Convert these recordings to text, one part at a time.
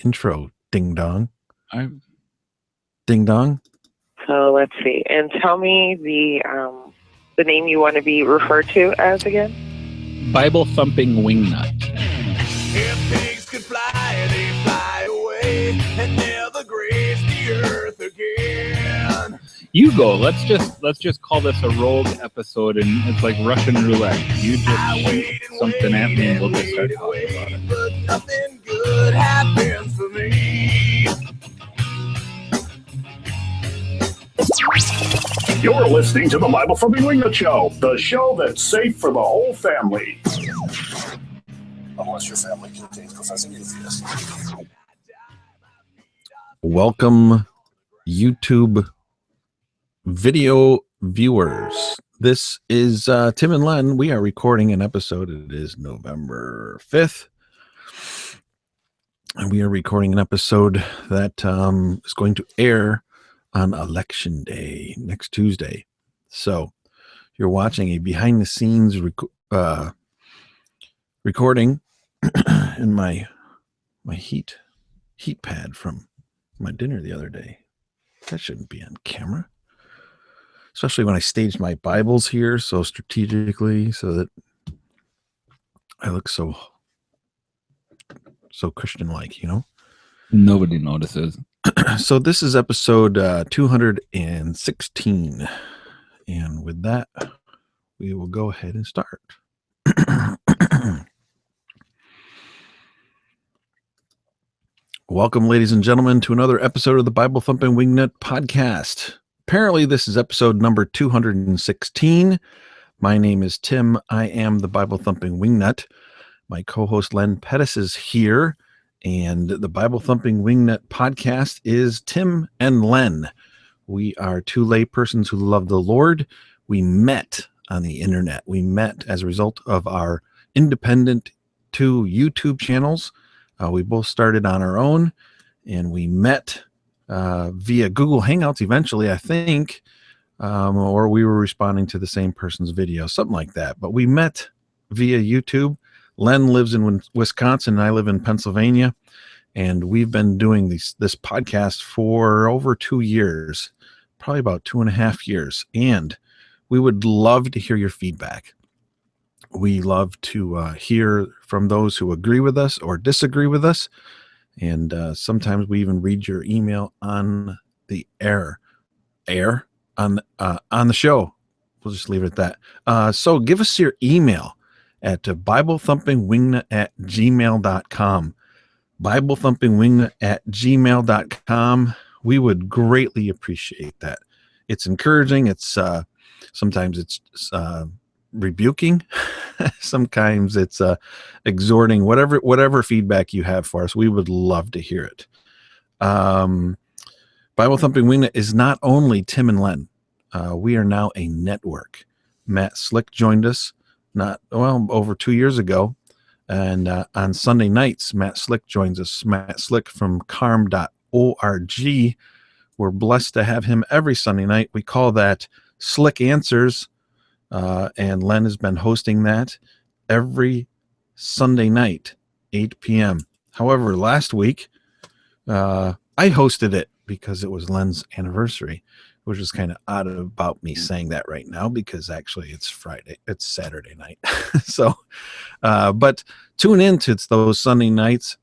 intro. Ding dong. I'm Ding dong. So let's see. And tell me the name you want to be referred to as again. Bible thumping wingnut. If pigs could fly, they fly away and never grace the earth again. You go. Let's just call this a rogue episode, and it's like Russian roulette. You just shoot something at me, and we'll just start talking about it. But nothing good happens for me. You're listening to the Bible Thumping Wingnut Show, the show that's safe for the whole family. Unless your family contains professing atheists. Welcome, YouTube video viewers. This is Tim and Len. We are recording an episode. It is November 5th. And we are recording an episode that is going to air on Election Day, next Tuesday. So you're watching a behind-the-scenes recording in my heat pad from my dinner the other day. That shouldn't be on camera. Especially when I staged my Bibles here so strategically so that I look so Christian-like, you know? Nobody notices. So this is episode 216. And with that, we will go ahead and start. Welcome, ladies and gentlemen, to another episode of the Bible Thumping Wingnut podcast. Apparently, this is episode number 216. My name is Tim. I am the Bible Thumping Wingnut. My co-host Len Pettis is here, and the Bible Thumping Wingnut podcast is Tim and Len. We are two lay persons who love the Lord. We met on the internet. We met as a result of our independent two YouTube channels. We both started on our own, and we met via Google Hangouts eventually, I think, or we were responding to the same person's video, something like that. But we met via YouTube. Len lives in Wisconsin, and I live in Pennsylvania, and we've been doing this podcast for over 2 years, probably about 2.5 years, and we would love to hear your feedback. We love to hear from those who agree with us or disagree with us. And sometimes we even read your email on the air on the show. We'll just leave it at that. So give us your email at BibleThumpingWingnut@gmail.com. BibleThumpingWingnut@gmail.com. We would greatly appreciate that. It's encouraging. It's sometimes it's rebuking. Sometimes it's exhorting. Whatever feedback you have for us, we would love to hear it. Bible Thumping Wingnut is not only Tim and Len. We are now a network. Matt Slick joined us over 2 years ago, and on Sunday nights, Matt Slick joins us. Matt Slick from carm.org. We're blessed to have him every Sunday night. We call that Slick Answers. And Len has been hosting that every Sunday night, 8 p.m. However, last week, I hosted it because it was Len's anniversary, which is kind of odd about me saying that right now because actually it's Saturday night. So, but tune in to those Sunday nights.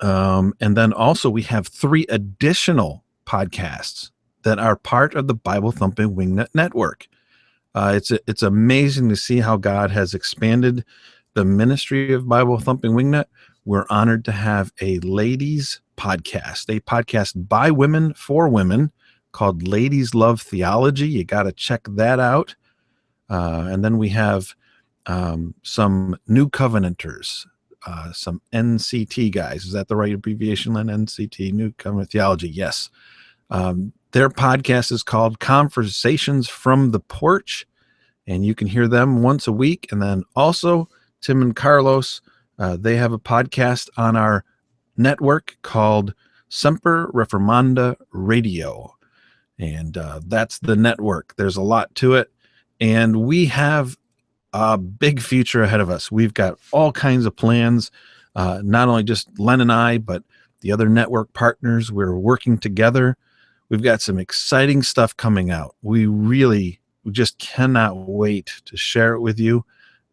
And then also we have 3 additional podcasts that are part of the Bible Thumping Wingnut Network. It's amazing to see how God has expanded the ministry of Bible Thumping Wingnut. We're honored to have a ladies podcast, a podcast by women for women called Ladies Love Theology. You got to check that out. And then we have some new covenanters, some NCT guys. Is that the right abbreviation, Len? NCT, New Covenant Theology. Yes. Their podcast is called Conversations from the Porch, and you can hear them once a week. And then also Tim and Carlos, they have a podcast on our network called Semper Reformanda Radio. And that's the network. There's a lot to it. And we have a big future ahead of us. We've got all kinds of plans, not only just Len and I, but the other network partners. We're working together. We've got some exciting stuff coming out. We just cannot wait to share it with you,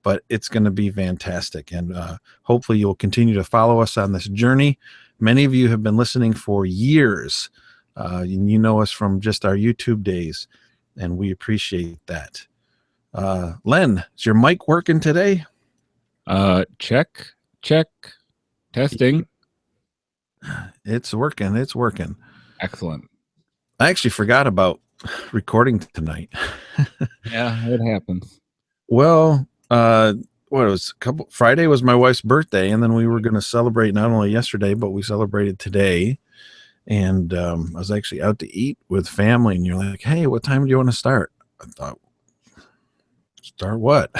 but it's going to be fantastic. And hopefully you'll continue to follow us on this journey. Many of you have been listening for years. You know us from just our YouTube days, and we appreciate that. Len, is your mic working today? Check. Testing. It's working. It's working. Excellent. I actually forgot about recording tonight. Yeah, it happens. Well, Friday was my wife's birthday, and then we were going to celebrate not only yesterday, but we celebrated today. And I was actually out to eat with family, and you're like, hey, what time do you want to start? I thought, start what?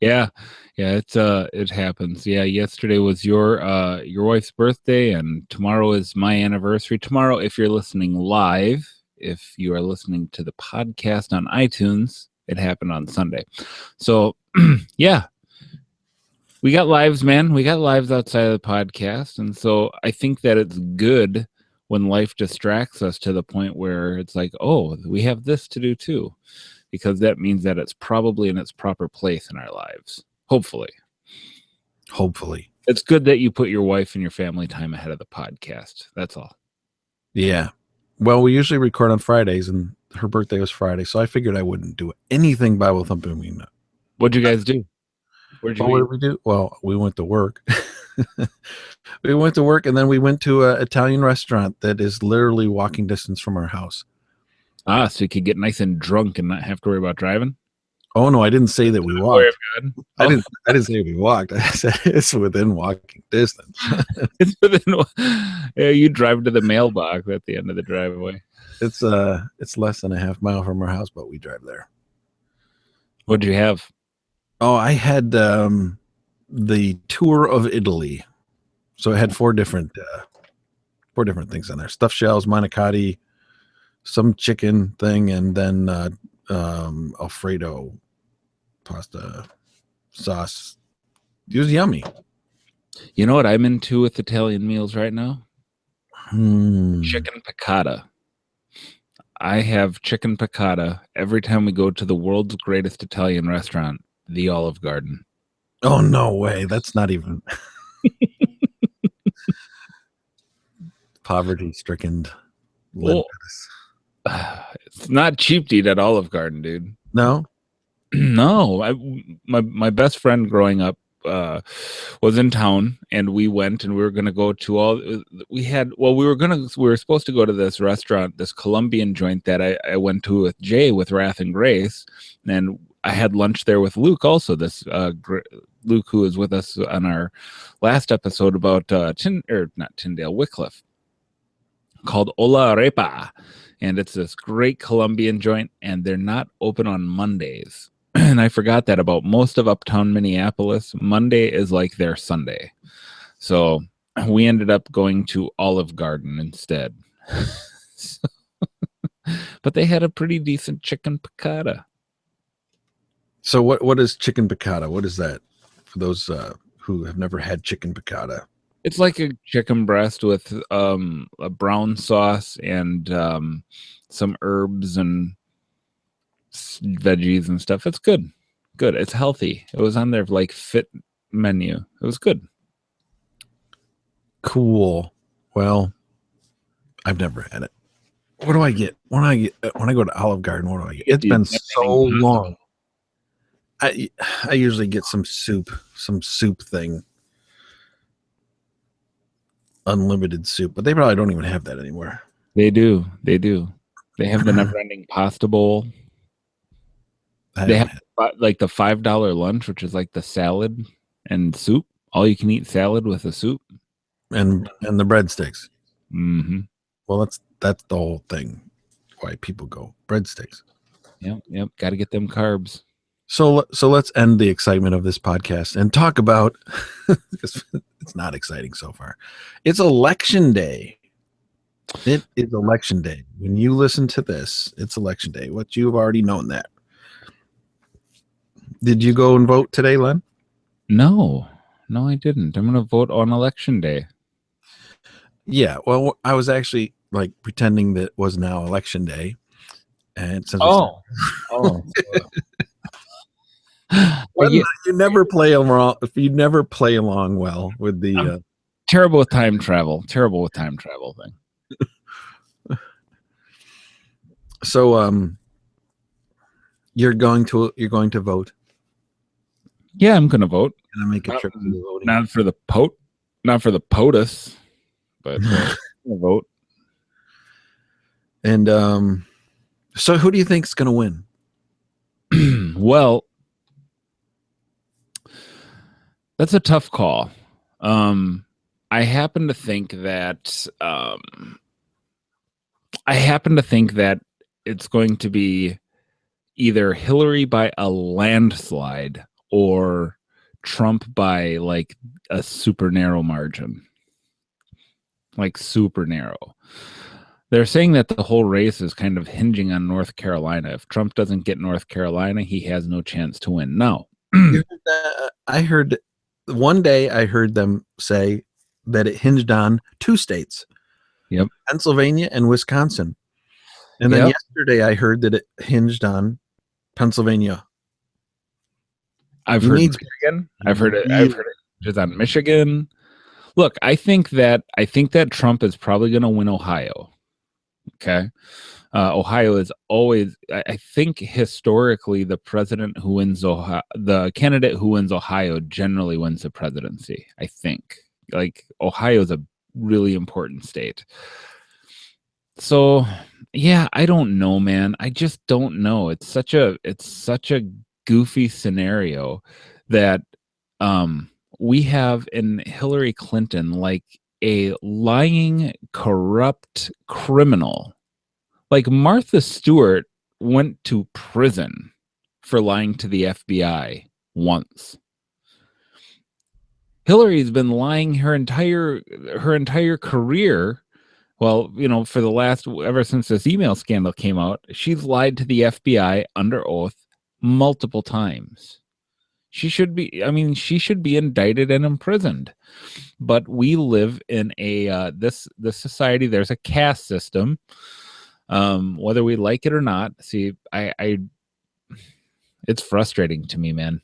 Yeah, it happens. Yeah, yesterday was your wife's birthday, and tomorrow is my anniversary. Tomorrow, if you're listening live, if you are listening to the podcast on iTunes, it happened on Sunday. So, yeah, we got lives, man. We got lives outside of the podcast, and so I think that it's good when life distracts us to the point where it's like, oh, we have this to do too, because that means that it's probably in its proper place in our lives. Hopefully. It's good that you put your wife and your family time ahead of the podcast. That's all. Yeah. Well, we usually record on Fridays, and her birthday was Friday, so I figured I wouldn't do anything Bible thumping. What'd you guys do? What did we do? Well, we went to work. We went to work, and then we went to an Italian restaurant that is literally walking distance from our house. So you could get nice and drunk and not have to worry about driving? Oh no, I didn't say that we walked. I didn't say we walked. I said it's within walking distance. It's within. Yeah, you drive to the mailbox at the end of the driveway. It's less than a half mile from our house, but we drive there. What'd you have? Oh, I had the tour of Italy. So it had four different things on there: stuffed shells, manicotti, some chicken thing, and then Alfredo pasta sauce. It was yummy. You know what I'm into with Italian meals right now? Chicken piccata. I have chicken piccata every time we go to the world's greatest Italian restaurant, the Olive Garden. Oh, no way. That's not even poverty-stricken. Well, it's not cheap to eat at Olive Garden, dude. No? No. My best friend growing up was in town, and we went, and we were going to go to we were supposed to go to this restaurant, this Colombian joint that I went to with Jay with Wrath and Grace, and I had lunch there with Luke also, this Luke who was with us on our last episode about not Tyndale, Wycliffe, called Ola Arepa, and it's this great Colombian joint, and they're not open on Mondays. And I forgot that about most of uptown Minneapolis. Monday is like their Sunday. So we ended up going to Olive Garden instead. But they had a pretty decent chicken piccata. So what is chicken piccata? What is that for those who have never had chicken piccata? It's like a chicken breast with a brown sauce and some herbs and veggies and stuff. It's good. It's healthy. It was on their like fit menu. It was good. Cool. Well, I've never had it. What do I get when I go to Olive Garden? What do I get? It's been so long. I usually get some soup thing. Unlimited soup, but they probably don't even have that anymore. They do. They have the never-ending pasta bowl. They have like the $5 lunch, which is like the salad and soup, all you can eat salad with a soup, and the breadsticks. Mm-hmm. Well, that's the whole thing. Why people go breadsticks. Yep. Got to get them carbs. So let's end the excitement of this podcast and talk about, because it's not exciting so far. It's election day. It is election day. When you listen to this, it's election day. What you've already known that. Did you go and vote today, Len? No, No, I didn't. I'm going to vote on election day. Yeah, well, I was actually like pretending that it was now election day, and since Oh. you never play along, if you never play along well with the Terrible with time travel. Terrible with time travel thing. so you're going to vote. Yeah, I'm going to vote. Gonna make a trip to the voting. Not for the POTUS, but I'm gonna vote. And so who do you think's going to win? Well, that's a tough call. I happen to think that it's going to be either Hillary by a landslide or Trump by like a super narrow margin. Like super narrow. They're saying that the whole race is kind of hinging on North Carolina. If Trump doesn't get North Carolina, he has no chance to win. No. I heard one day I heard them say that it hinged on 2 states. Yep. Pennsylvania and Wisconsin. And then yesterday I heard that it hinged on Pennsylvania. I've heard Michigan. I've heard it just on Michigan. Look, I think that Trump is probably going to win Ohio. Okay. Ohio is always, I think historically, the president who wins Ohio, the candidate who wins Ohio generally wins the presidency. I think like Ohio is a really important state. So yeah, I don't know, man. I just don't know. It's such a goofy scenario that we have in Hillary Clinton like a lying, corrupt criminal. Like Martha Stewart went to prison for lying to the FBI once. Hillary's been lying her entire career. Well, you know, for the last, ever since this email scandal came out, she's lied to the FBI under oath multiple times. She should be indicted and imprisoned. But we live in a this society. There's a caste system. Whether we like it or not, see, I it's frustrating to me, man.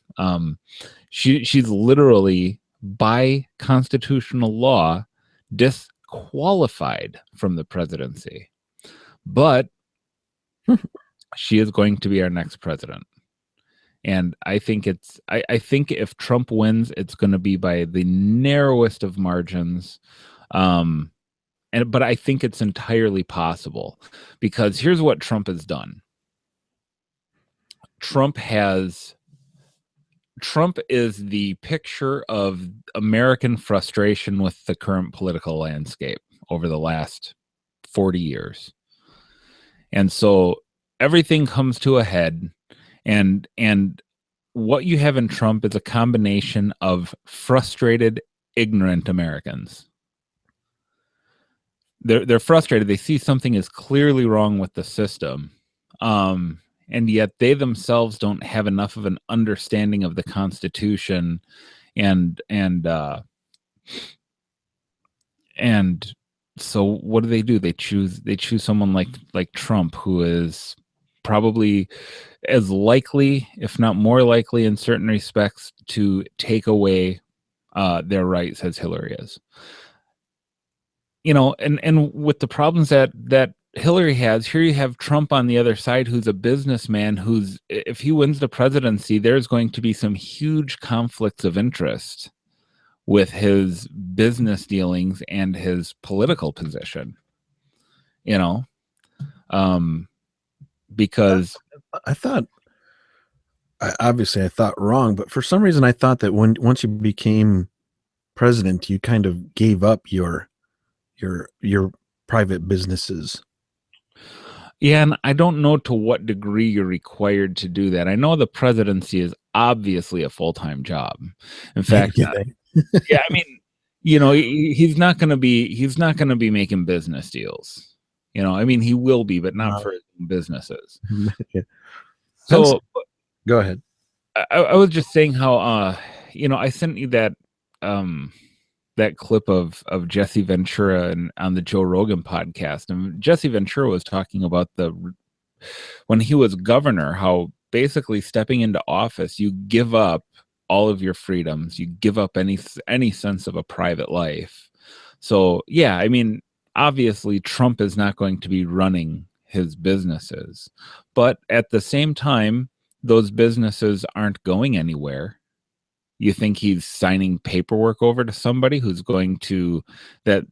She's literally by constitutional law disqualified from the presidency, but she is going to be our next president. And I think I think if Trump wins, it's going to be by the narrowest of margins. But I think it's entirely possible because here's what Trump has done. Trump is the picture of American frustration with the current political landscape over the last 40 years. And so everything comes to a head, and what you have in Trump is a combination of frustrated, ignorant Americans. They're frustrated. They see something is clearly wrong with the system. And yet they themselves don't have enough of an understanding of the Constitution, and so what do? They choose someone like Trump, who is probably as likely, if not more likely in certain respects, to take away their rights as Hillary is. You know, and with the problems that Hillary has, here you have Trump on the other side, who's a businessman who's, if he wins the presidency, there's going to be some huge conflicts of interest with his business dealings and his political position, you know, because I thought wrong, but for some reason I thought that once you became president, you kind of gave up your private businesses. Yeah, and I don't know to what degree you're required to do that. I know the presidency is obviously a full-time job. In fact, yeah, I mean, you know, he's not going to be making business deals. You know, I mean, he will be, but not for businesses. Yeah. So go ahead. I was just saying how, you know, I sent you that that clip of Jesse Ventura and on the Joe Rogan podcast, and Jesse Ventura was talking about when he was governor, how basically stepping into office, you give up all of your freedoms, you give up any sense of a private life. So yeah, I mean, obviously Trump is not going to be running his businesses, but at the same time, those businesses aren't going anywhere. You think he's signing paperwork over to somebody who's going to that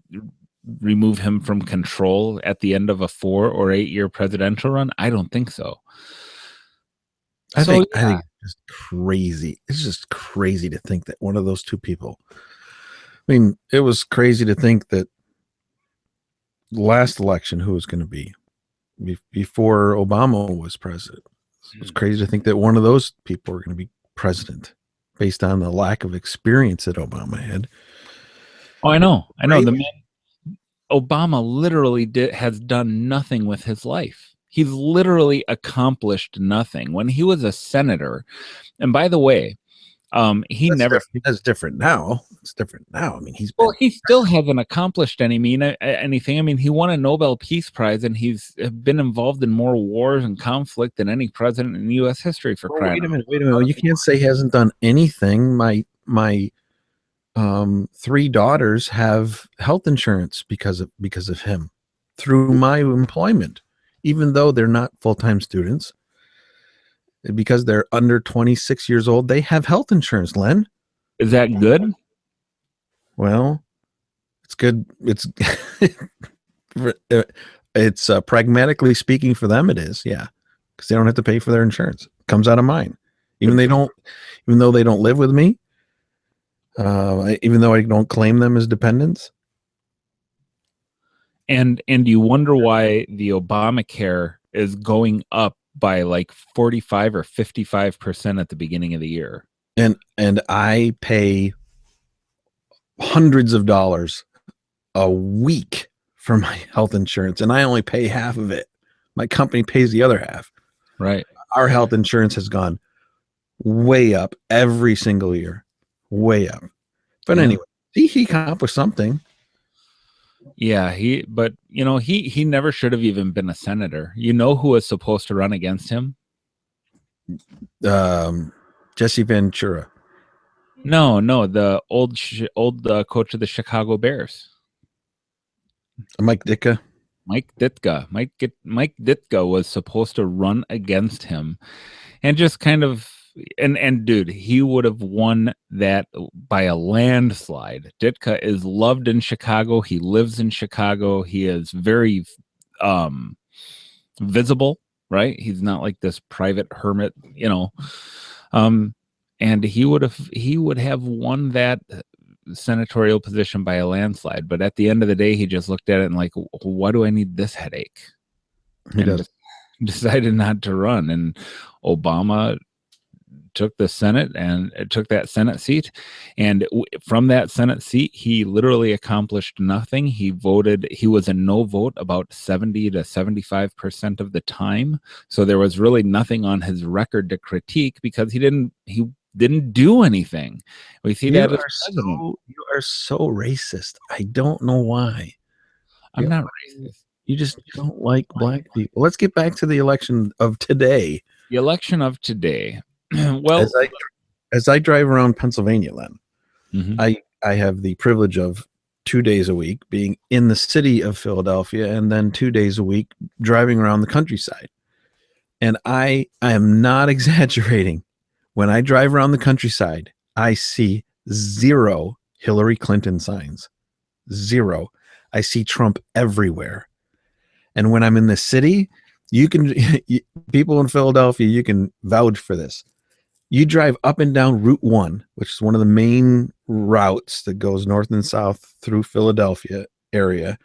remove him from control at the end of a 4 or 8 year presidential run? I don't think so. I think it's just crazy. It's just crazy to think that one of those two people. I mean, it was crazy to think that last election, who was going to be before Obama was president. It was crazy to think that one of those people were going to be president based on the lack of experience that Obama had. Oh, I know. Right? The man, Obama literally has done nothing with his life. He's literally accomplished nothing. When he was a senator, and by the way, that's different now. It's different now. I mean, he still hasn't accomplished anything. I mean, he won a Nobel Peace Prize, and he's been involved in more wars and conflict than any president in U.S. history. Wait a minute. You can't say he hasn't done anything. My 3 daughters have health insurance because of him through my employment, even though they're not full-time students. Because they're under 26 years old, they have health insurance, Len. Is that good? Well, it's good. It's pragmatically speaking for them, it is, yeah, because they don't have to pay for their insurance. It comes out of mine, even though they don't live with me, even though I don't claim them as dependents. And you wonder why the Obamacare is going up by like 45 or 55% at the beginning of the year. And I pay hundreds of dollars a week for my health insurance, and I only pay half of it. My company pays the other half. Right. Our health insurance has gone way up every single year, way up. But anyway, he accomplished something. Yeah, he never should have even been a senator. You know who was supposed to run against him? Jesse Ventura. No, the old coach of the Chicago Bears. Mike Ditka. Mike Ditka was supposed to run against him, and just kind of and dude, he would have won that by a landslide. Ditka is loved in Chicago. He lives in Chicago. He is very visible, right? He's not like this private hermit, and he would have won that senatorial position by a landslide. But at the end of the day, he just looked at it and like, why do I need this headache? He does. Decided not to run, and Obama took the Senate and took that Senate seat, and from that Senate seat he literally accomplished nothing. He was a no vote about 70 to 75% of the time, so there was really nothing on his record to critique because he didn't do anything. We see that as president. You are so racist. I don't know why. I'm not racist. You just don't like black people. Let's get back to the election of today. The election of today. Well, as I drive around Pennsylvania, Len, mm-hmm. I have the privilege of 2 days a week being in the city of Philadelphia, and then 2 days a week driving around the countryside. And I am not exaggerating. When I drive around the countryside, I see 0 Hillary Clinton signs. 0. I see Trump everywhere. And when I'm in the city, people in Philadelphia, you can vouch for this. You drive up and down Route 1, which is one of the main routes that goes north and south through Philadelphia area.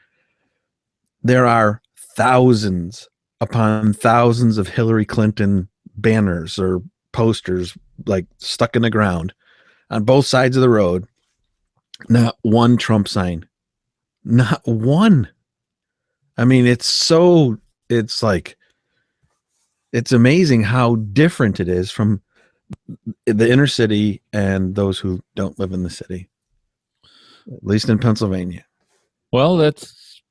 There are thousands upon thousands of Hillary Clinton banners or posters like stuck in the ground on both sides of the road. Not one Trump sign. Not one. I mean, it's amazing how different it is from the inner city and those who don't live in the city. At least in Pennsylvania. Well, that's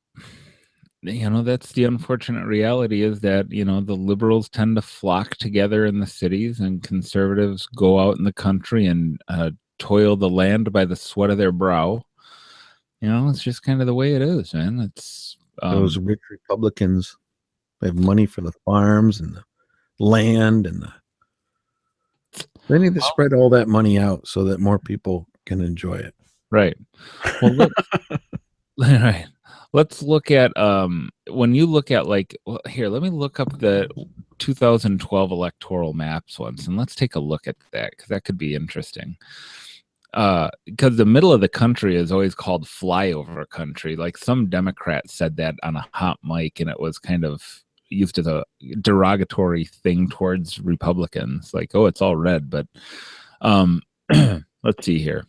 the unfortunate reality is that, the liberals tend to flock together in the cities and conservatives go out in the country and toil the land by the sweat of their brow. It's just kind of the way it is, man. It's Those rich Republicans, they have money for the farms and the land, and they need to spread all that money out so that more people can enjoy it. right. Well, right. Let's look at when you look at here, let me look up the 2012 electoral maps once and let's take a look at that because that could be interesting. Because the middle of the country is always called flyover country. Like some Democrat said that on a hot mic and it was kind of used as a derogatory thing towards Republicans. Like, oh, it's all red. But let's see here.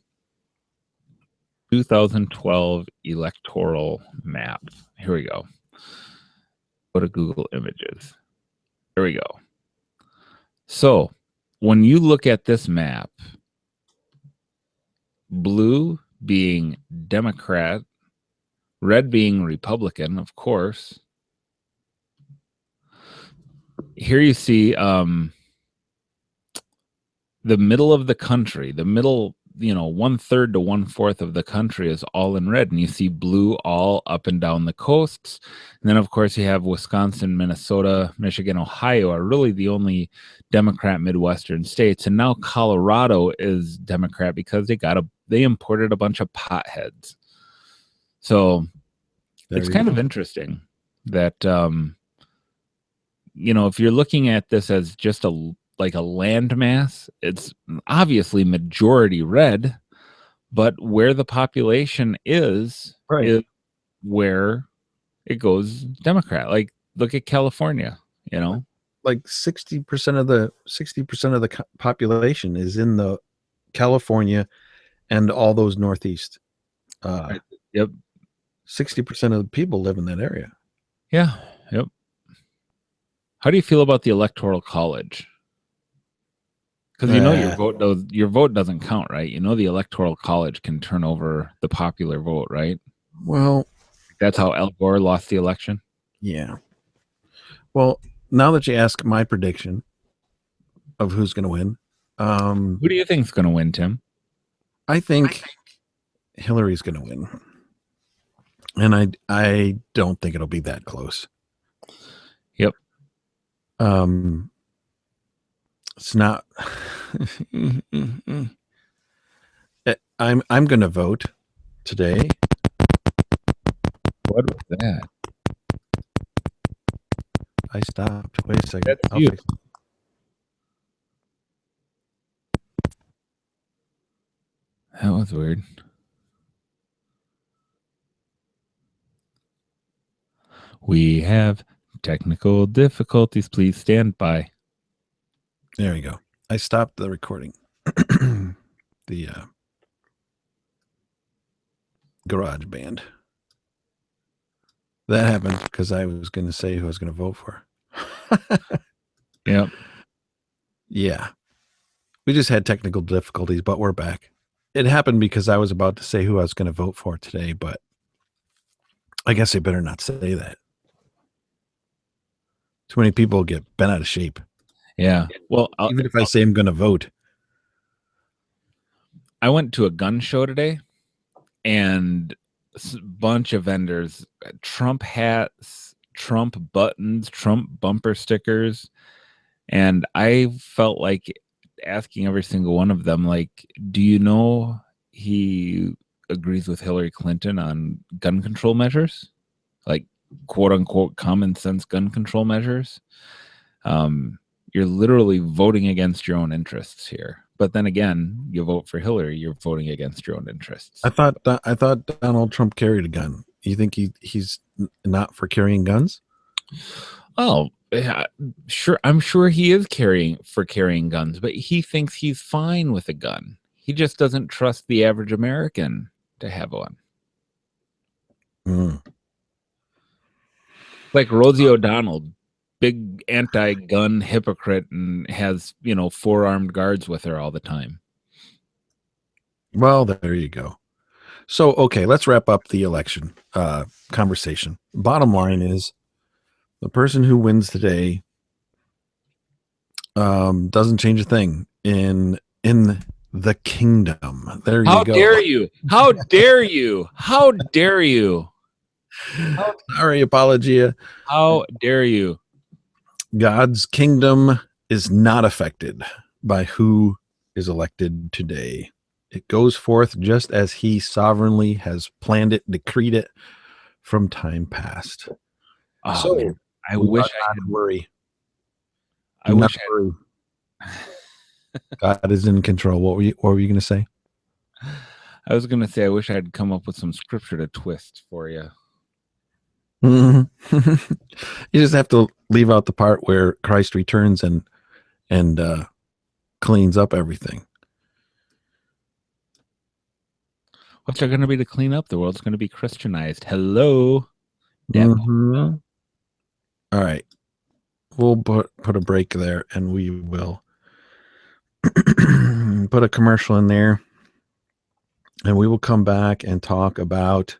2012 electoral map. Here we go. Go to Google Images. There we go. So when you look at this map, blue being Democrat, red being Republican, of course. Here you see the middle of the country, the middle, 1/3 to 1/4 of the country is all in red, and you see blue all up and down the coasts. And then, of course, you have Wisconsin, Minnesota, Michigan, Ohio are really the only Democrat Midwestern states. And now Colorado is Democrat because they imported a bunch of potheads. So it's kind of interesting that, if you're looking at this as just a landmass, it's obviously majority red, but where the population is where it goes Democrat. Like, look at California, Like 60% of the population is in the California and all those Northeast. Yep. 60% of the people live in that area. Yeah. Yep. How do you feel about the Electoral College? Because your vote doesn't count, right? The Electoral College can turn over the popular vote, right? Well, that's how Al Gore lost the election. Yeah. Well, now that you ask my prediction of who's going to win, who do you think is going to win, Tim? I think Hillary's going to win, and I don't think it'll be that close. Yep. It's not. I'm going to vote today. What was that? I stopped. Wait a second. That's you. That was weird. We have technical difficulties. Please stand by. There we go. I stopped the recording. The garage band. That happened because I was going to say who I was going to vote for. Yep. Yeah. We just had technical difficulties, but we're back. It happened because I was about to say who I was going to vote for today, but I guess I better not say that. Too many people get bent out of shape. Yeah. Well, even if I say I'm going to vote. I went to a gun show today and a bunch of vendors, Trump hats, Trump buttons, Trump bumper stickers. And I felt like asking every single one of them, like, do you know he agrees with Hillary Clinton on gun control measures? Like, quote unquote, common sense gun control measures. You're literally voting against your own interests here. But then again, you vote for Hillary, you're voting against your own interests. I thought Donald Trump carried a gun. You think he's not for carrying guns? Oh, yeah, sure. I'm sure he is carrying guns, but he thinks he's fine with a gun. He just doesn't trust the average American to have one. Like Rosie O'Donnell, big anti-gun hypocrite, and has 4 armed guards with her all the time. Well, there you go. So, okay, let's wrap up the election conversation. Bottom line is the person who wins today doesn't change a thing in the kingdom. There you How go. dare you? How dare you? How dare you? Sorry, Apologia. How dare you? God's kingdom is not affected by who is elected today. It goes forth just as he sovereignly has planned it, decreed it from time past. Oh, So man. I we wish ought I not could. worry. I Do not wish worry. God is in control. What were you going to say? I was gonna say I wish I had come up with some scripture to twist for you. You just have to leave out the part where Christ returns and cleans up everything. What's there gonna be to clean up? The world's gonna be Christianized. Hello, devil. Mhm. All right, we'll put a break there, and we will put a commercial in there, and we will come back and talk about.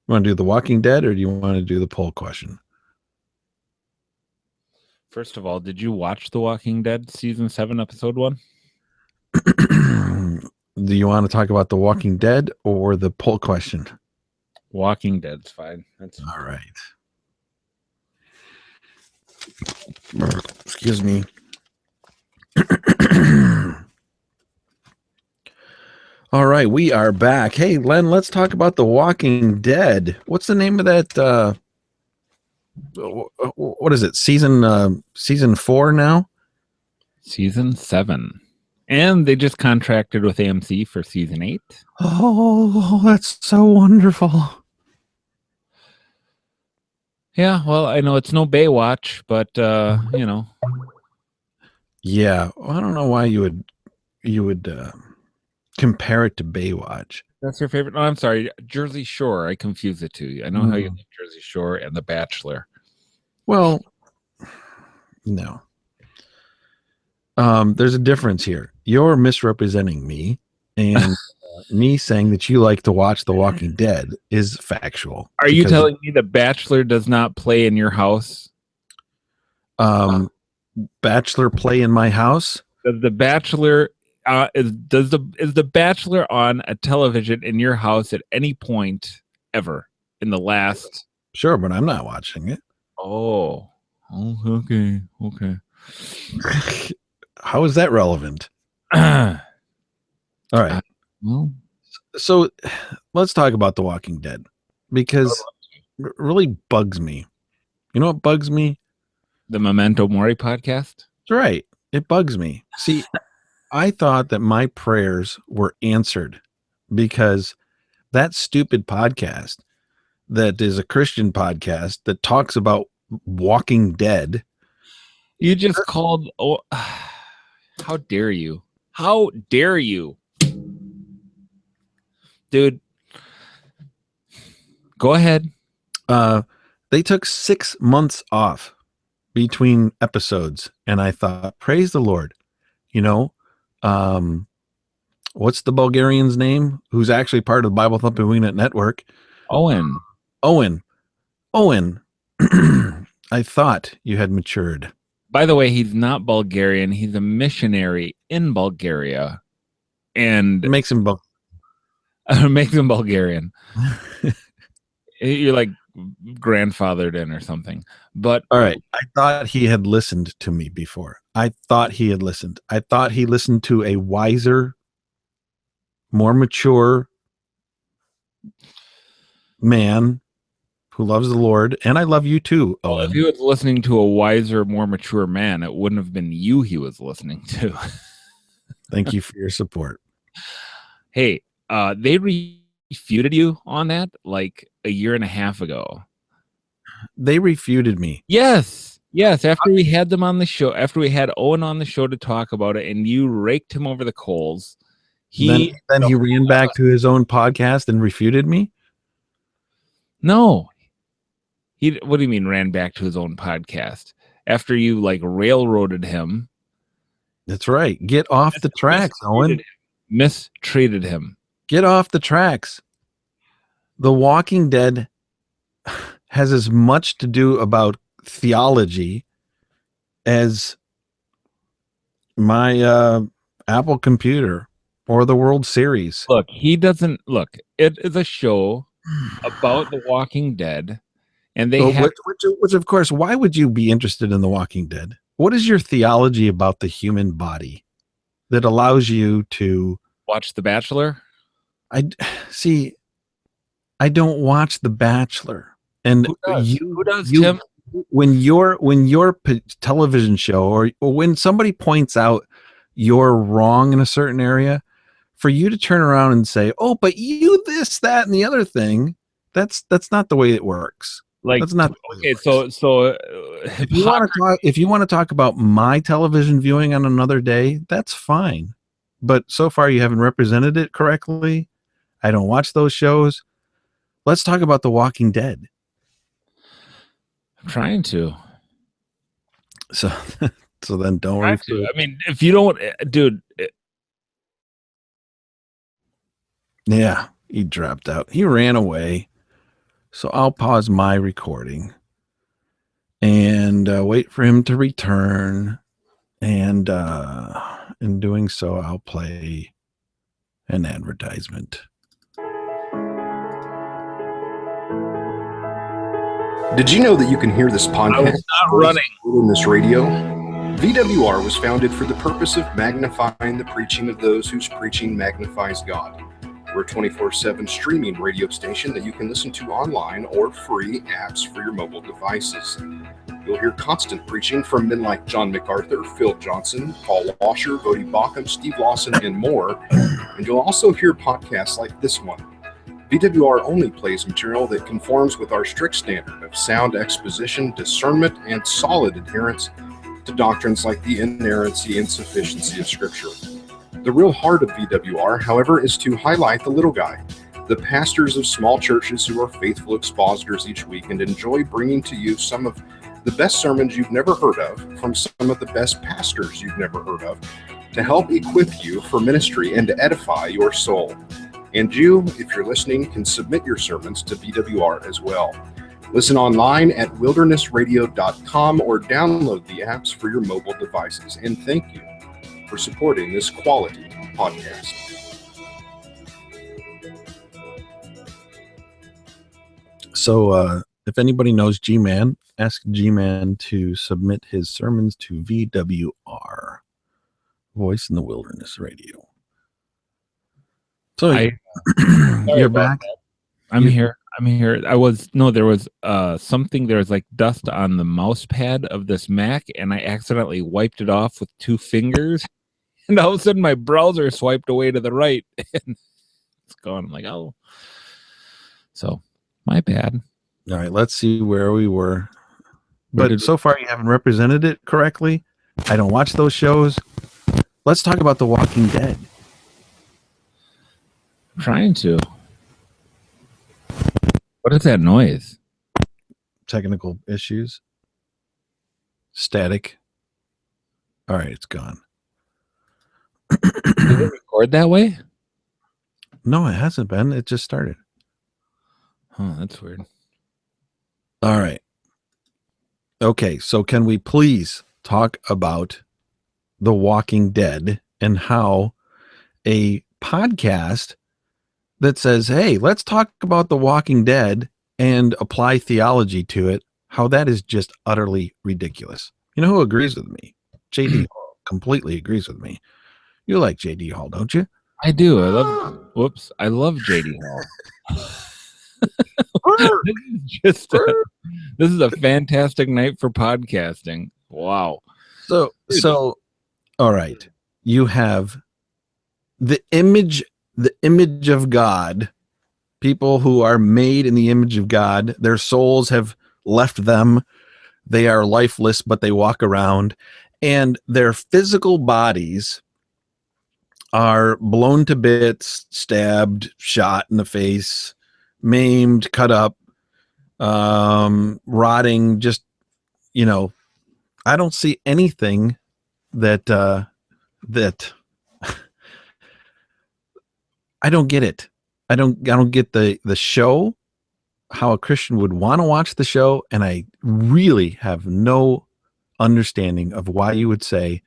You want to do The Walking Dead, or do you want to do the poll question? First of all, did you watch The Walking Dead season 7, episode 1? Do you want to talk about The Walking Dead or the poll question? Walking Dead's fine. That's All right. Excuse me. All right, we are back. Hey, Len, let's talk about The Walking Dead. What's the name of that? What is it? Season 4 now? season 7. And they just contracted with AMC for season 8. Oh, that's so wonderful. Yeah, well, I know it's no Baywatch, but you know. Yeah, I don't know why you would compare it to Baywatch. That's your favorite? No, I'm sorry, Jersey Shore. I confuse the two. I know how you like Jersey Shore and The Bachelor. Well, no. There's a difference here. You're misrepresenting me, and me saying that you like to watch The Walking Dead is factual. Are you telling me The Bachelor does not play in your house? Bachelor play in my house? Does The Bachelor is The Bachelor on a television in your house at any point ever in the last? Sure, but I'm not watching it. Oh, okay. How is that relevant? All right. Well, So let's talk about The Walking Dead because it really bugs me. You know what bugs me? the Memento Mori podcast. That's right. It bugs me. See, I thought that my prayers were answered because that stupid podcast that is a Christian podcast that talks about Walking Dead. You just called. Oh, how dare you? How dare you, dude? Go ahead. They took 6 months off between episodes, and I thought, praise the Lord. You know, what's the Bulgarian's name? Who's actually part of the Bible Thumping Wingnut Network? Owen. I thought you had matured. By the way, he's not Bulgarian. He's a missionary in Bulgaria, and It makes him makes him Bulgarian. You're like grandfathered in or something. But all right. I thought he had listened to me before. I thought he had listened. I thought he listened to a wiser, more mature man who loves the Lord, and I love you too, Owen. if he was listening to a wiser, more mature man, it wouldn't have been you he was listening to. Thank you for your support. Hey, they refuted you on that like a year and a half ago. They refuted me. Yes. After we had them on the show, after we had Owen on the show to talk about it, and you raked him over the coals, Then he ran back to his own podcast and refuted me. No. What do you mean ran back to his own podcast? After you like railroaded him That's right. Get off the tracks, Owen. Mistreated him. Get off the tracks. The Walking Dead has as much to do about theology as my Apple computer or the World Series. Look, he doesn't look. It is a show about the Walking Dead, and they have Which, of course, why would you be interested in the Walking Dead? What is your theology about the human body that allows you to watch The Bachelor. I don't watch The Bachelor, and Who does, Tim? When your television show or when somebody points out you're wrong in a certain area, for you to turn around and say, "Oh, but you this, that, and the other thing," that's not the way it works. Like, that's not okay. So if you want to talk about my television viewing on another day, that's fine. But so far you haven't represented it correctly. I don't watch those shows. Let's talk about The Walking Dead. I'm trying to. So then don't worry. I mean, if you don't, dude. Yeah, he dropped out. He ran away. So I'll pause my recording and wait for him to return. And in doing so, I'll play an advertisement. Did you know that you can hear this podcast on this radio? VWR was founded for the purpose of magnifying the preaching of those whose preaching magnifies God. We're a 24/7 streaming radio station that you can listen to online or free apps for your mobile devices. You'll hear constant preaching from men like John MacArthur, Phil Johnson, Paul Washer, Vody Bauckham, Steve Lawson, and more. And you'll also hear podcasts like this one. VWR only plays material that conforms with our strict standard of sound exposition, discernment, and solid adherence to doctrines like the inerrancy and sufficiency of Scripture. The real heart of VWR, however, is to highlight the little guy, the pastors of small churches who are faithful expositors each week and enjoy bringing to you some of the best sermons you've never heard of from some of the best pastors you've never heard of to help equip you for ministry and to edify your soul. And you, if you're listening, can submit your sermons to VWR as well. Listen online at wildernessradio.com or download the apps for your mobile devices. And thank you for supporting this quality podcast. So if anybody knows G-Man, ask G-Man to submit his sermons to VWR, Voice in the Wilderness Radio. So you're back. I'm here. There was something, there was like dust on the mouse pad of this Mac, and I accidentally wiped it off with 2 fingers. And all of a sudden my browser swiped away to the right and it's gone. I'm like, oh, so my bad. All right, let's see where we were. But so far you haven't represented it correctly. I don't watch those shows. Let's talk about The Walking Dead. I'm trying to. What is that noise? Technical issues. Static. All right, it's gone. Did it record that way? No, it hasn't been. It just started. Oh, that's weird. All right. Okay, so can we please talk about The Walking Dead and how a podcast that says, hey, let's talk about The Walking Dead and apply theology to it, how that is just utterly ridiculous. You know who agrees with me? JD Hall completely agrees with me. You like JD Hall, don't you? I do. I love JD Hall. This is a fantastic night for podcasting. Wow. So all right. You have the image of God, people who are made in the image of God. Their souls have left them. They are lifeless, but they walk around, and their physical bodies are blown to bits, stabbed, shot in the face, maimed, cut up, rotting. Just, I don't see anything that that I don't get it. I don't get the show, how a Christian would want to watch the show, and I really have no understanding of why you would say,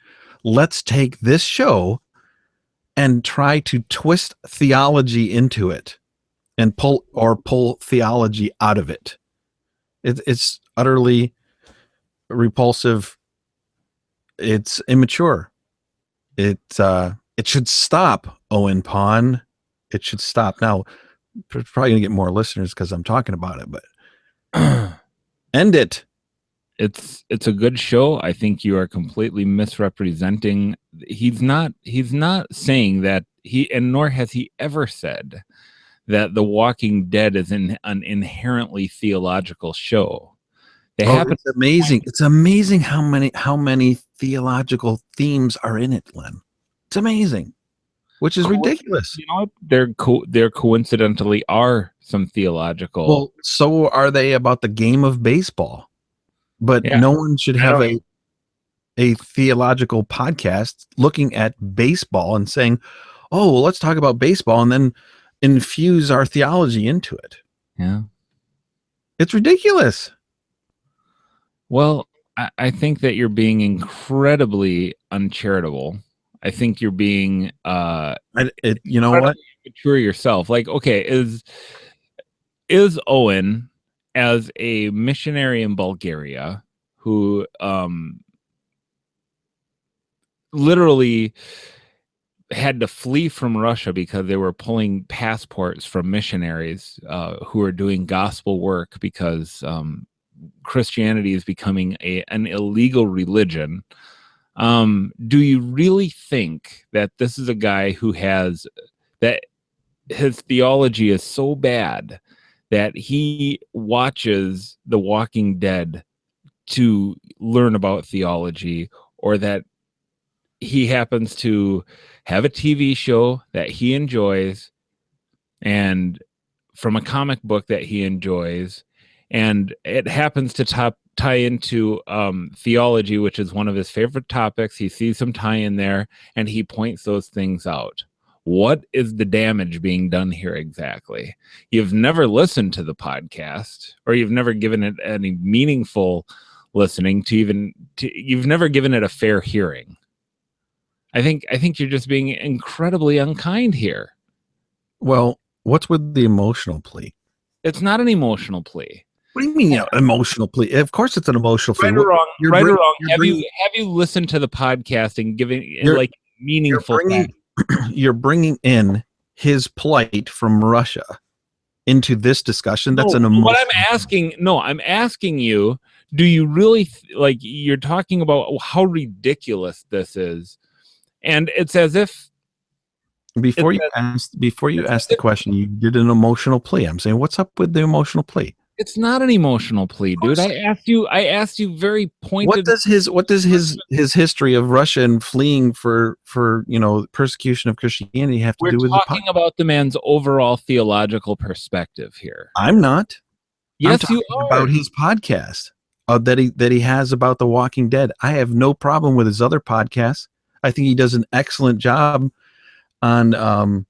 let's take this show and try to twist theology into it and pull theology out of it. It's utterly repulsive. It's immature. It should stop, Owen Pawn. It should stop. Now, probably gonna get more listeners because I'm talking about it, but end it. It's a good show. I think you are completely misrepresenting. He's not saying that and nor has he ever said that The Walking Dead is an inherently theological show. It's amazing. It's amazing how many theological themes are in it, Glenn. It's amazing, which is ridiculous. You know what? There coincidentally are some theological. Well, so are they about the game of baseball. But no one should have a theological podcast looking at baseball and saying, "Oh, well, let's talk about baseball," and then infuse our theology into it. Yeah, it's ridiculous. Well, I think that you're being incredibly uncharitable. I think you're being you know what? Mature yourself. Like, okay, is Owen, as a missionary in Bulgaria who literally had to flee from Russia because they were pulling passports from missionaries who are doing gospel work because Christianity is becoming an illegal religion. Do you really think that this is a guy who that his theology is so bad that he watches The Walking Dead to learn about theology, or that he happens to have a TV show that he enjoys and from a comic book that he enjoys, and it happens to tie into theology, which is one of his favorite topics. He sees some tie in there and he points those things out. What is the damage being done here exactly? You've never listened to the podcast, or you've never given it any meaningful listening you've never given it a fair hearing. I think you're just being incredibly unkind here. Well, what's with the emotional plea? It's not an emotional plea. What do you mean, emotional plea? Of course, it's an emotional plea. Right or wrong? Have you listened to the podcast and given like meaningful? You're bringing in his plight from Russia into this discussion. That's an emotional. What I'm asking you, do you really like? You're talking about how ridiculous this is, and it's as if before you ask the question, you did an emotional plea. I'm saying, what's up with the emotional plea? It's not an emotional plea, dude. I asked you very pointed. What does his history of Russia and fleeing for persecution of Christianity have to do with? We're talking about the man's overall theological perspective here. I'm not. Yes, you are. About his podcast that he has about The Walking Dead. I have no problem with his other podcasts. I think he does an excellent job on I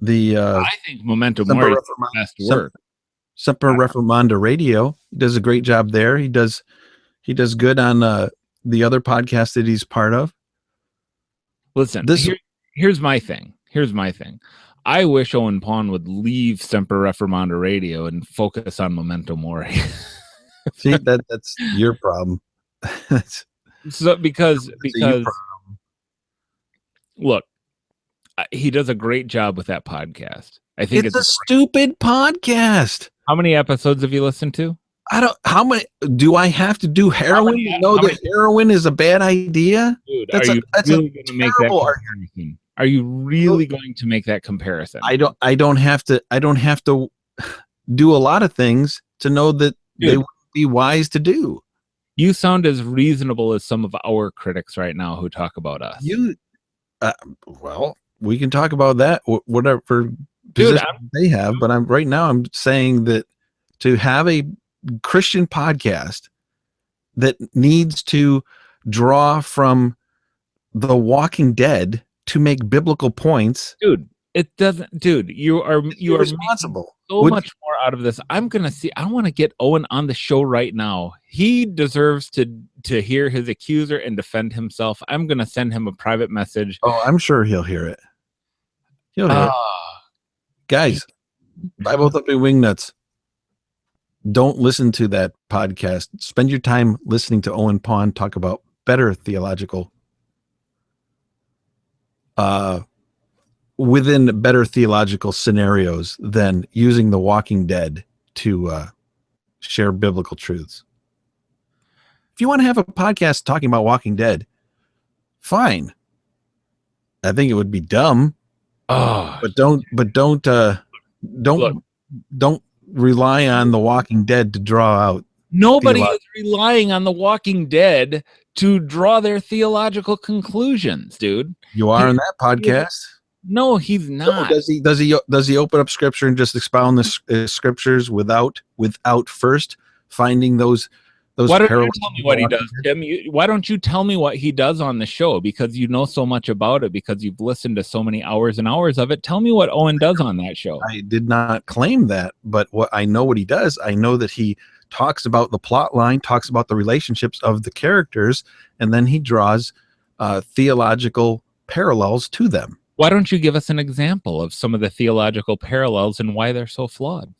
think Memento Mori is the best work. Semper Reformanda Radio. He does a great job there. He does good on the other podcast that he's part of. Listen, here's my thing. I wish Owen Pawn would leave Semper Reformanda Radio and focus on Memento Mori. See, that's your problem. So because look, he does a great job with that podcast. I think it's a stupid podcast. How many episodes have you listened to? How many do I have to do heroin to know that heroin is a bad idea? Dude, are you really going to make that comparison? Are you really going to make that comparison? I don't have to do a lot of things to know that they would be wise to do. You sound as reasonable as some of our critics right now who talk about us. Well, we can talk about that, whatever position they have, but I'm saying that to have a Christian podcast that needs to draw from The Walking Dead to make biblical points. Dude, it doesn't. Dude, you are responsible. So much more out of this. I want to get Owen on the show right now. He deserves to hear his accuser and defend himself. I'm gonna send him a private message. Oh, I'm sure he'll hear it. He'll hear it. Guys, Bible Thumping Wingnuts, don't listen to that podcast. Spend your time listening to Owen Pond talk about better theological within better theological scenarios than using The Walking Dead to share biblical truths. If you want to have a podcast talking about Walking Dead, fine. I think it would be dumb. But don't rely on The Walking Dead to draw out. Nobody is relying on The Walking Dead to draw their theological conclusions, dude. You are in that podcast. No, he's not. So does he open up scripture and just expound the scriptures without first finding those why don't you tell me what he does, Tim? Why don't you tell me what he does on the show? Because you know so much about it, because you've listened to so many hours and hours of it. Tell me what Owen does on that show. I did not claim that, but what he does, I know that he talks about the plot line, talks about the relationships of the characters, and then he draws theological parallels to them. Why don't you give us an example of some of the theological parallels and why they're so flawed?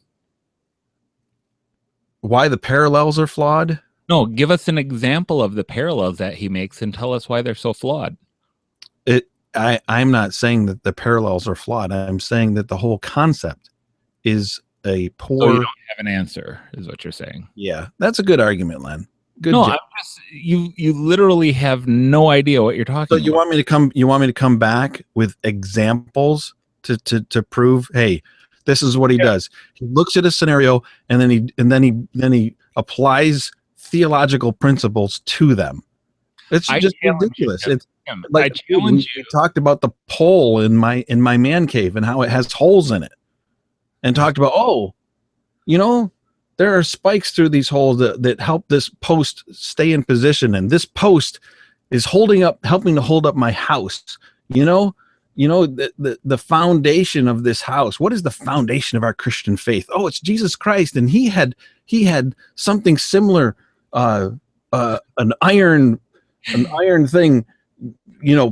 Why the parallels are flawed? No, give us an example of the parallels that he makes and tell us why they're so flawed. I'm not saying that the parallels are flawed. I'm saying that the whole concept is a poor... So you don't have an answer, is what you're saying. Yeah, that's a good argument, Len. Good no, job. You literally have no idea what you're talking about. So you want me to come back with examples to prove, hey, this is what he does. He looks at a scenario and then he applies theological principles to them. It's just ridiculous. It's like, I challenge you. Talked about the pole in my man cave and how it has holes in it, and talked about, there are spikes through these holes that help this post stay in position, and this post is helping to hold up my house. The foundation of this house. What is the foundation of our Christian faith? Oh, it's Jesus Christ, and he had something similar, an iron thing,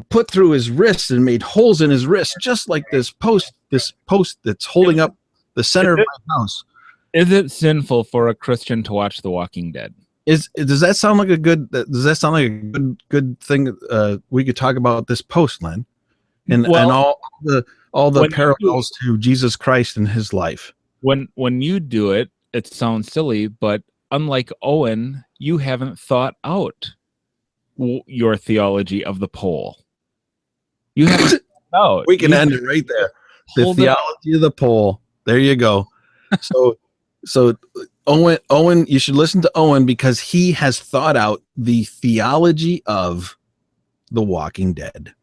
put through his wrist and made holes in his wrist, just like this post that's holding up the center of my house. Is it sinful for a Christian to watch The Walking Dead? Does that sound like a good thing? We could talk about this post, Len, and all the parallels to Jesus Christ and his life. When you do it, it sounds silly, but unlike Owen, you haven't thought out your theology of the pole. You haven't thought out. We can end it right there. The theology of the pole. There you go. So Owen, you should listen to Owen because he has thought out the theology of The Walking Dead.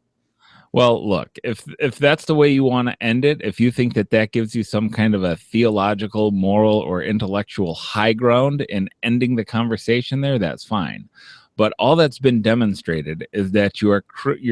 Well, look, if that's the way you want to end it, if you think that gives you some kind of a theological, moral, or intellectual high ground in ending the conversation there, that's fine. But all that's been demonstrated is that you're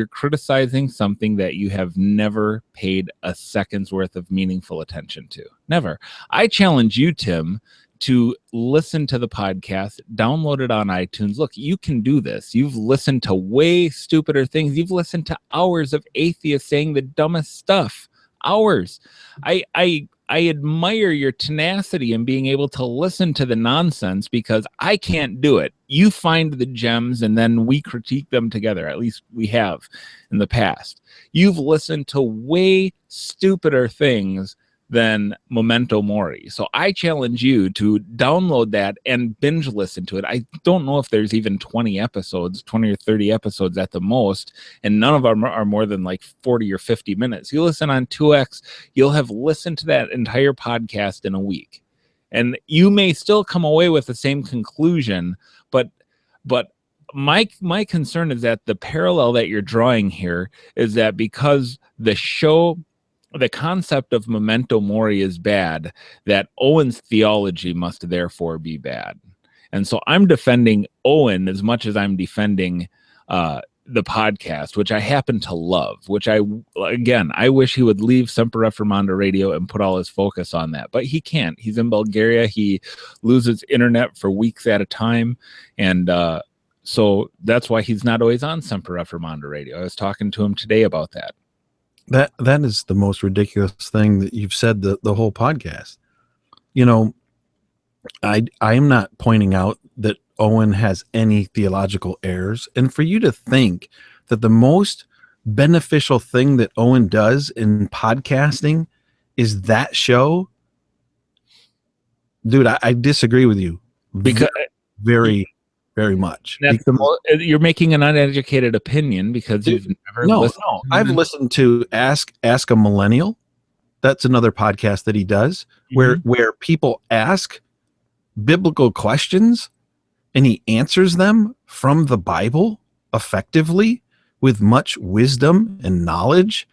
criticizing something that you have never paid a second's worth of meaningful attention to. Never. I challenge you, Tim, to listen to the podcast, download it on iTunes. Look, you can do this. You've listened to way stupider things. You've listened to hours of atheists saying the dumbest stuff. Hours. I admire your tenacity in being able to listen to the nonsense because I can't do it. You find the gems and then we critique them together. At least we have in the past. You've listened to way stupider things than Memento Mori. So I challenge you to download that and binge listen to it. I don't know if there's even 20 or 30 episodes at the most, and none of them are more than like 40 or 50 minutes. You listen on 2X, you'll have listened to that entire podcast in a week. And you may still come away with the same conclusion, but my concern is that the parallel that you're drawing here is that because the concept of Memento Mori is bad, that Owen's theology must therefore be bad. And so I'm defending Owen as much as I'm defending the podcast, which I happen to love, which I wish he would leave Semper Reformanda Radio and put all his focus on that, but he can't. He's in Bulgaria. He loses internet for weeks at a time. And so that's why he's not always on Semper Reformanda Radio. I was talking to him today about that. That is the most ridiculous thing that you've said the whole podcast. You know, I am not pointing out that Owen has any theological errors. And for you to think that the most beneficial thing that Owen does in podcasting is that show, dude, I disagree with you. Because very, very much. You're making an uneducated opinion because you've never listened. No, I've listened to Ask a Millennial. That's another podcast that he does where people ask biblical questions and he answers them from the Bible effectively with much wisdom and knowledge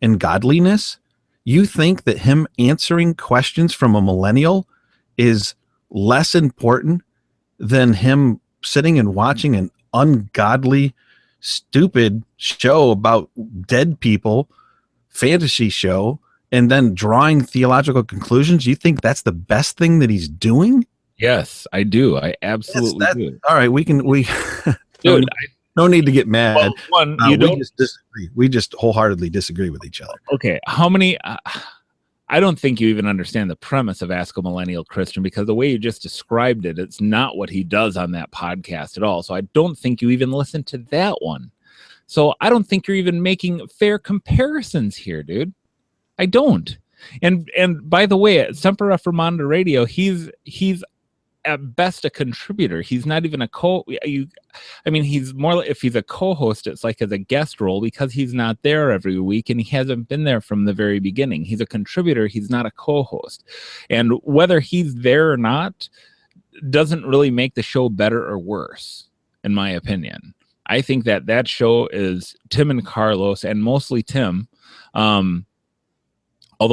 and godliness. You think that him answering questions from a millennial is less important than him sitting and watching an ungodly, stupid show about dead people, fantasy show, and then drawing theological conclusions? You think that's the best thing that he's doing? Yes, I do. I absolutely do. All right, dude, no need to get mad. Well, one, we just disagree. We just wholeheartedly disagree with each other. Okay, how many? I don't think you even understand the premise of Ask a Millennial Christian, because the way you just described it, it's not what he does on that podcast at all. So I don't think you even listen to that one. So I don't think you're even making fair comparisons here, dude. I don't. And by the way, at Semper Reformanda Radio, he's at best a contributor. He's not even he's more, if he's a co-host, it's like as a guest role, because he's not there every week and he hasn't been there from the very beginning. He's a contributor. He's not a co-host. And whether he's there or not doesn't really make the show better or worse, in my opinion. I think that show is Tim and Carlos, and mostly Tim, although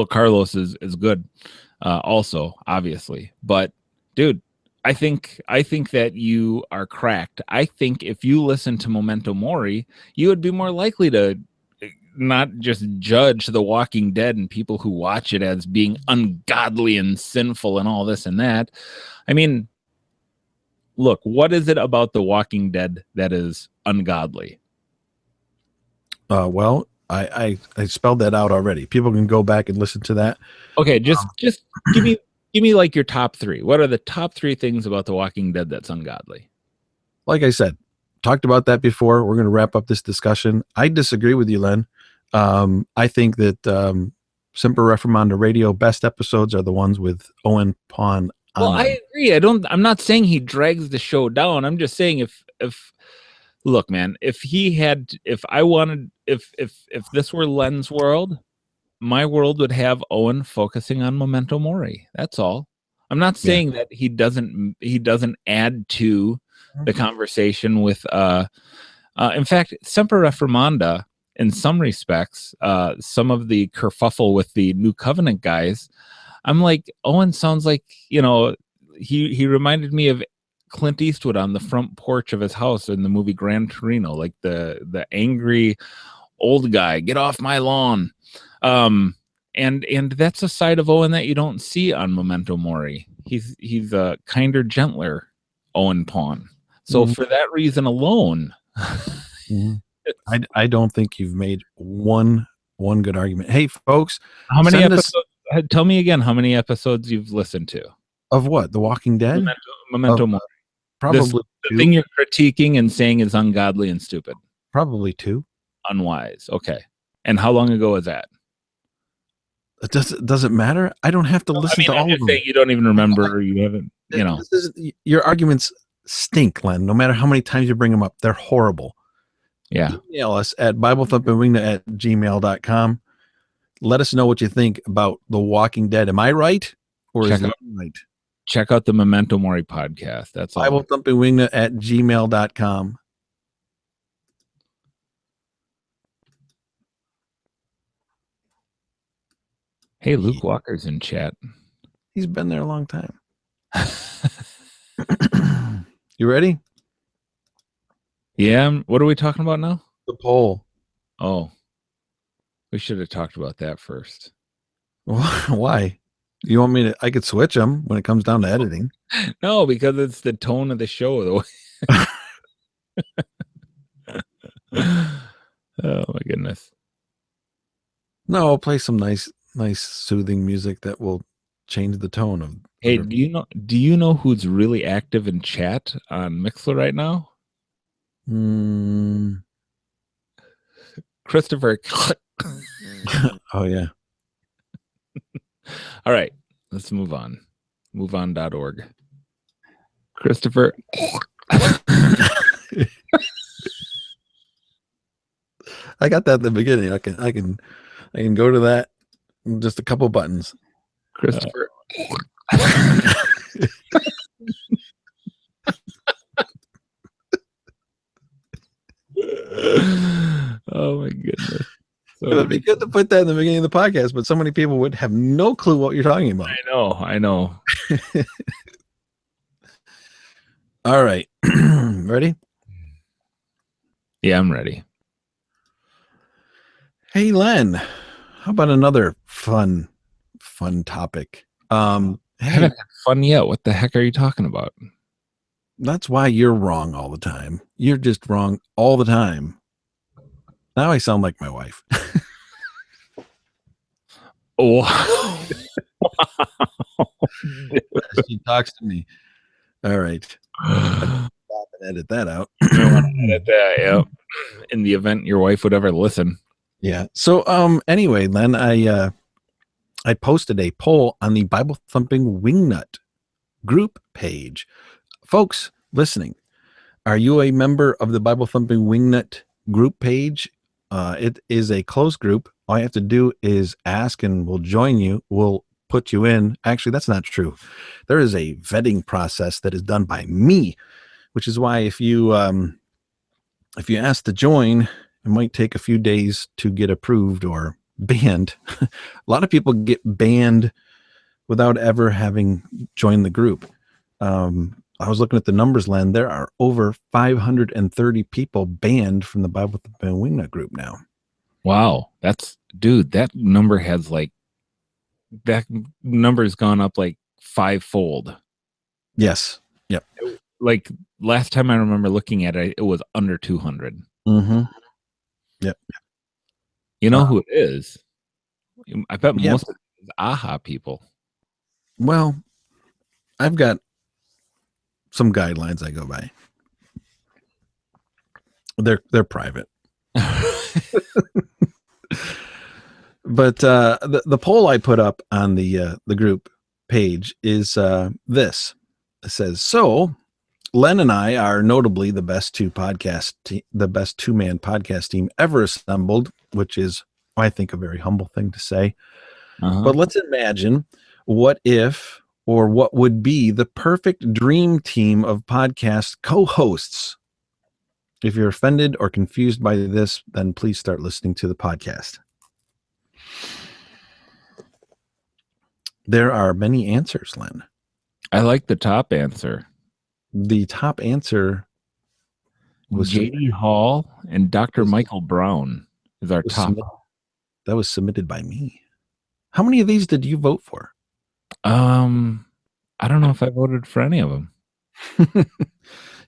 Carlos is good also, obviously. But dude, I think that you are cracked. I think if you listen to Memento Mori, you would be more likely to not just judge The Walking Dead and people who watch it as being ungodly and sinful and all this and that. I mean, look, what is it about The Walking Dead that is ungodly? Well, I spelled that out already. People can go back and listen to that. Okay, just give me like your top three. What are the top three things about The Walking Dead that's ungodly? Like I said, talked about that before. We're going to wrap up this discussion. I disagree with you, Len. I think that Semper Reformanda Radio best episodes are the ones with Owen Pawn. Well, I agree. I'm not saying he drags the show down. I'm just saying if look, man, if this were Len's world, my world would have Owen focusing on Memento Mori. That's all. I'm not saying that he doesn't add to the conversation with in fact, Semper Reformanda, in some respects, some of the kerfuffle with the New Covenant guys, I'm like, Owen sounds like, he reminded me of Clint Eastwood on the front porch of his house in the movie Gran Torino, like the angry old guy, get off my lawn. And that's a side of Owen that you don't see on Memento Mori. He's a kinder, gentler Owen Pawn. So for that reason alone, I don't think you've made one good argument. Hey, folks, how many episodes? Tell me again how many episodes you've listened to of what? The Walking Dead? Memento Mori. Probably the thing you're critiquing and saying is ungodly and stupid. Probably 2. Unwise. Okay. And how long ago was that? Does it matter? I don't have to listen to all of them. You don't even remember. You haven't. Your arguments stink, Len. No matter how many times you bring them up, they're horrible. Yeah. Email us at BibleThumpingWingnut@gmail.com. Let us know what you think about The Walking Dead. Am I right, or is it right? Check out the Memento Mori podcast. That's all. BibleThumpingWingnut@gmail.com. Hey, Luke Walker's in chat. He's been there a long time. You ready? Yeah. What are we talking about now? The poll. Oh, we should have talked about that first. Why? You want me to? I could switch them when it comes down to editing. No, because it's the tone of the show. The way. Oh my goodness. No, I'll play some nice, soothing music that will change the tone of. Hey, do you know who's really active in chat on Mixler right now? Christopher. Oh yeah. All right, let's move on. MoveOn.org. Christopher. I got that at the beginning. I can go to that. Just a couple buttons. Christopher. Oh my goodness. It would be good to put that in the beginning of the podcast, but so many people would have no clue what you're talking about. I know. All right. Ready? Yeah, I'm ready. Hey, Len, how about another fun topic? I haven't had fun yet. What the heck are you talking about? That's why you're wrong all the time. You're just wrong all the time. Now I sound like my wife. Wow. She talks to me. All right. Stop and edit that out. Edit that, yeah. In the event your wife would ever listen. Yeah. So anyway, Len, I posted a poll on the Bible Thumping Wingnut group page. Folks listening, are you a member of the Bible Thumping Wingnut group page? It is a closed group. All you have to do is ask and we'll join you. We'll put you in. Actually, that's not true. There is a vetting process that is done by me, which is why if you ask to join, it might take a few days to get approved or banned. A lot of people get banned without ever having joined the group. I was looking at the numbers, Len. There are over 530 people banned from the Bible Thumping Wingnut group now. Wow. That number has that number's gone up like 5-fold. Yes. Yep. Like last time I remember looking at it, it was under 200. Mm-hmm. Yep. You know who it is? I bet Yeah. most of it is AHA people. Well, I've got some guidelines I go by. They're private. But the poll I put up on the group page is this. It says, so Len and I are notably the best two-man podcast team ever assembled, which is, I think, a very humble thing to say. But let's imagine what if or what would be the perfect dream team of podcast co-hosts. If you're offended or confused by this, then please start listening to the podcast. There are many answers, Len. I like the top answer. The top answer was J.D. Hall and Dr. Michael Brown is our top. That was submitted by me. How many of these did you vote for? I don't know if I voted for any of them.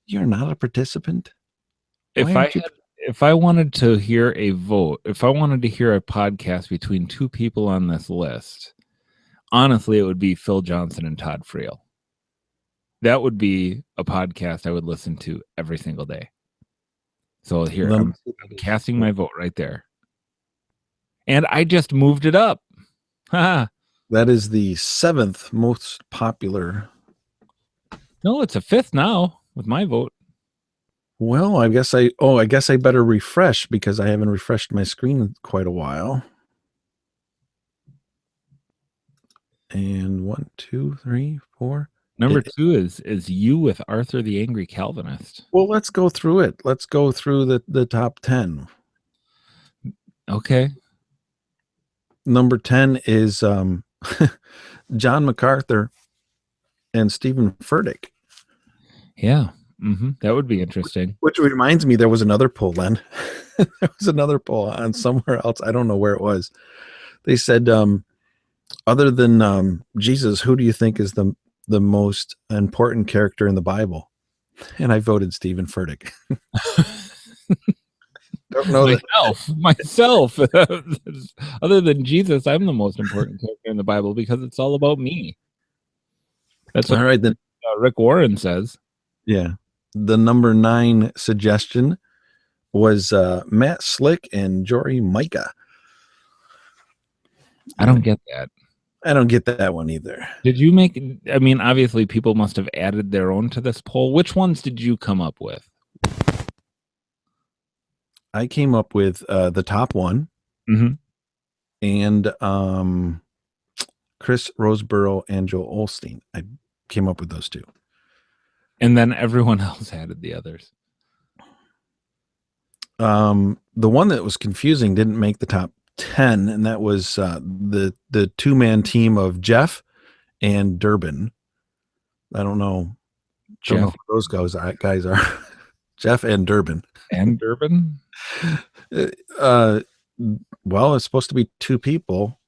You're not a participant. If I wanted to hear a vote, if I wanted to hear a podcast between two people on this list, honestly, it would be Phil Johnson and Todd Friel. That would be a podcast I would listen to every single day. So here, I'm casting my vote right there. And I just moved it up. That is the 7th most popular. No, it's a 5th now with my vote. Well, I guess I better refresh because I haven't refreshed my screen in quite a while. And 1, 2, 3, 4. Number 2 is You with Arthur the Angry Calvinist. Well, let's go through it. Let's go through the top 10. Okay. Number 10 is John MacArthur and Stephen Furtick. Yeah. That would be interesting. Which reminds me, there was another poll, Len. There was another poll on somewhere else. I don't know where it was. They said, other than Jesus, who do you think is the most important character in the Bible? And I voted Stephen Furtick. Don't know myself. Other than Jesus, I'm the most important character in the Bible because it's all about me. That's what all right then. Rick Warren says. Yeah. The number 9 suggestion was Matt Slick and Jory Micah. I don't get that. I don't get that one either. Did you make? I mean, obviously, people must have added their own to this poll. Which ones did you come up with? I came up with the top one, and Chris Roseborough and Joel Osteen. I came up with those 2, and then everyone else added the others. The one that was confusing didn't make the top 10, and that was the 2-man team of Jeff and Durbin. I don't know. Don't know who those guys are. Jeff and Durbin. And Durbin? Well, it's supposed to be 2 people.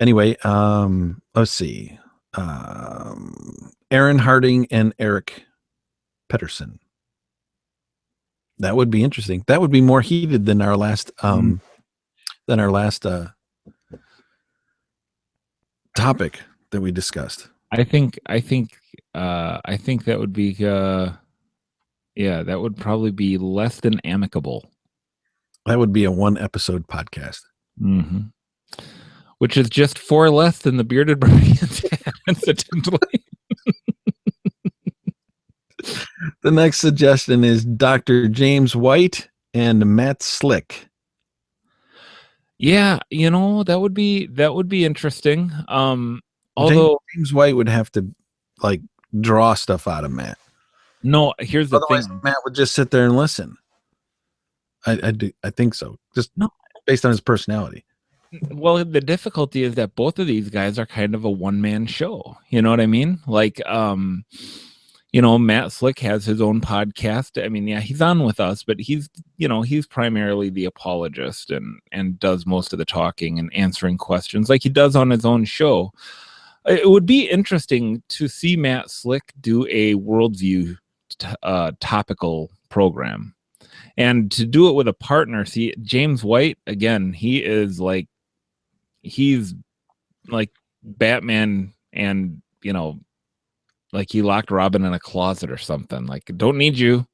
Anyway, let's see. Aaron Harding and Eric Pedersen. That would be interesting. That would be more heated than our last topic that we discussed. I think that would be that would probably be less than amicable. That would be a 1-episode podcast. Which is just 4 less than the Bearded Barbarians had, incidentally. The next suggestion is Dr. James White and Matt Slick. Yeah, that would be interesting. Although James White would have to draw stuff out of Matt. No, here's the Otherwise, thing. Matt would just sit there and listen. I think so. Just based on his personality. Well, the difficulty is that both of these guys are kind of a one-man show. You know what I mean? Matt Slick has his own podcast. I mean, yeah, he's on with us, but he's primarily the apologist and does most of the talking and answering questions like he does on his own show. It would be interesting to see Matt Slick do a worldview topical program, and to do it with a partner. See, James White, again, he's like Batman, and like he locked Robin in a closet or something. Like, don't need you.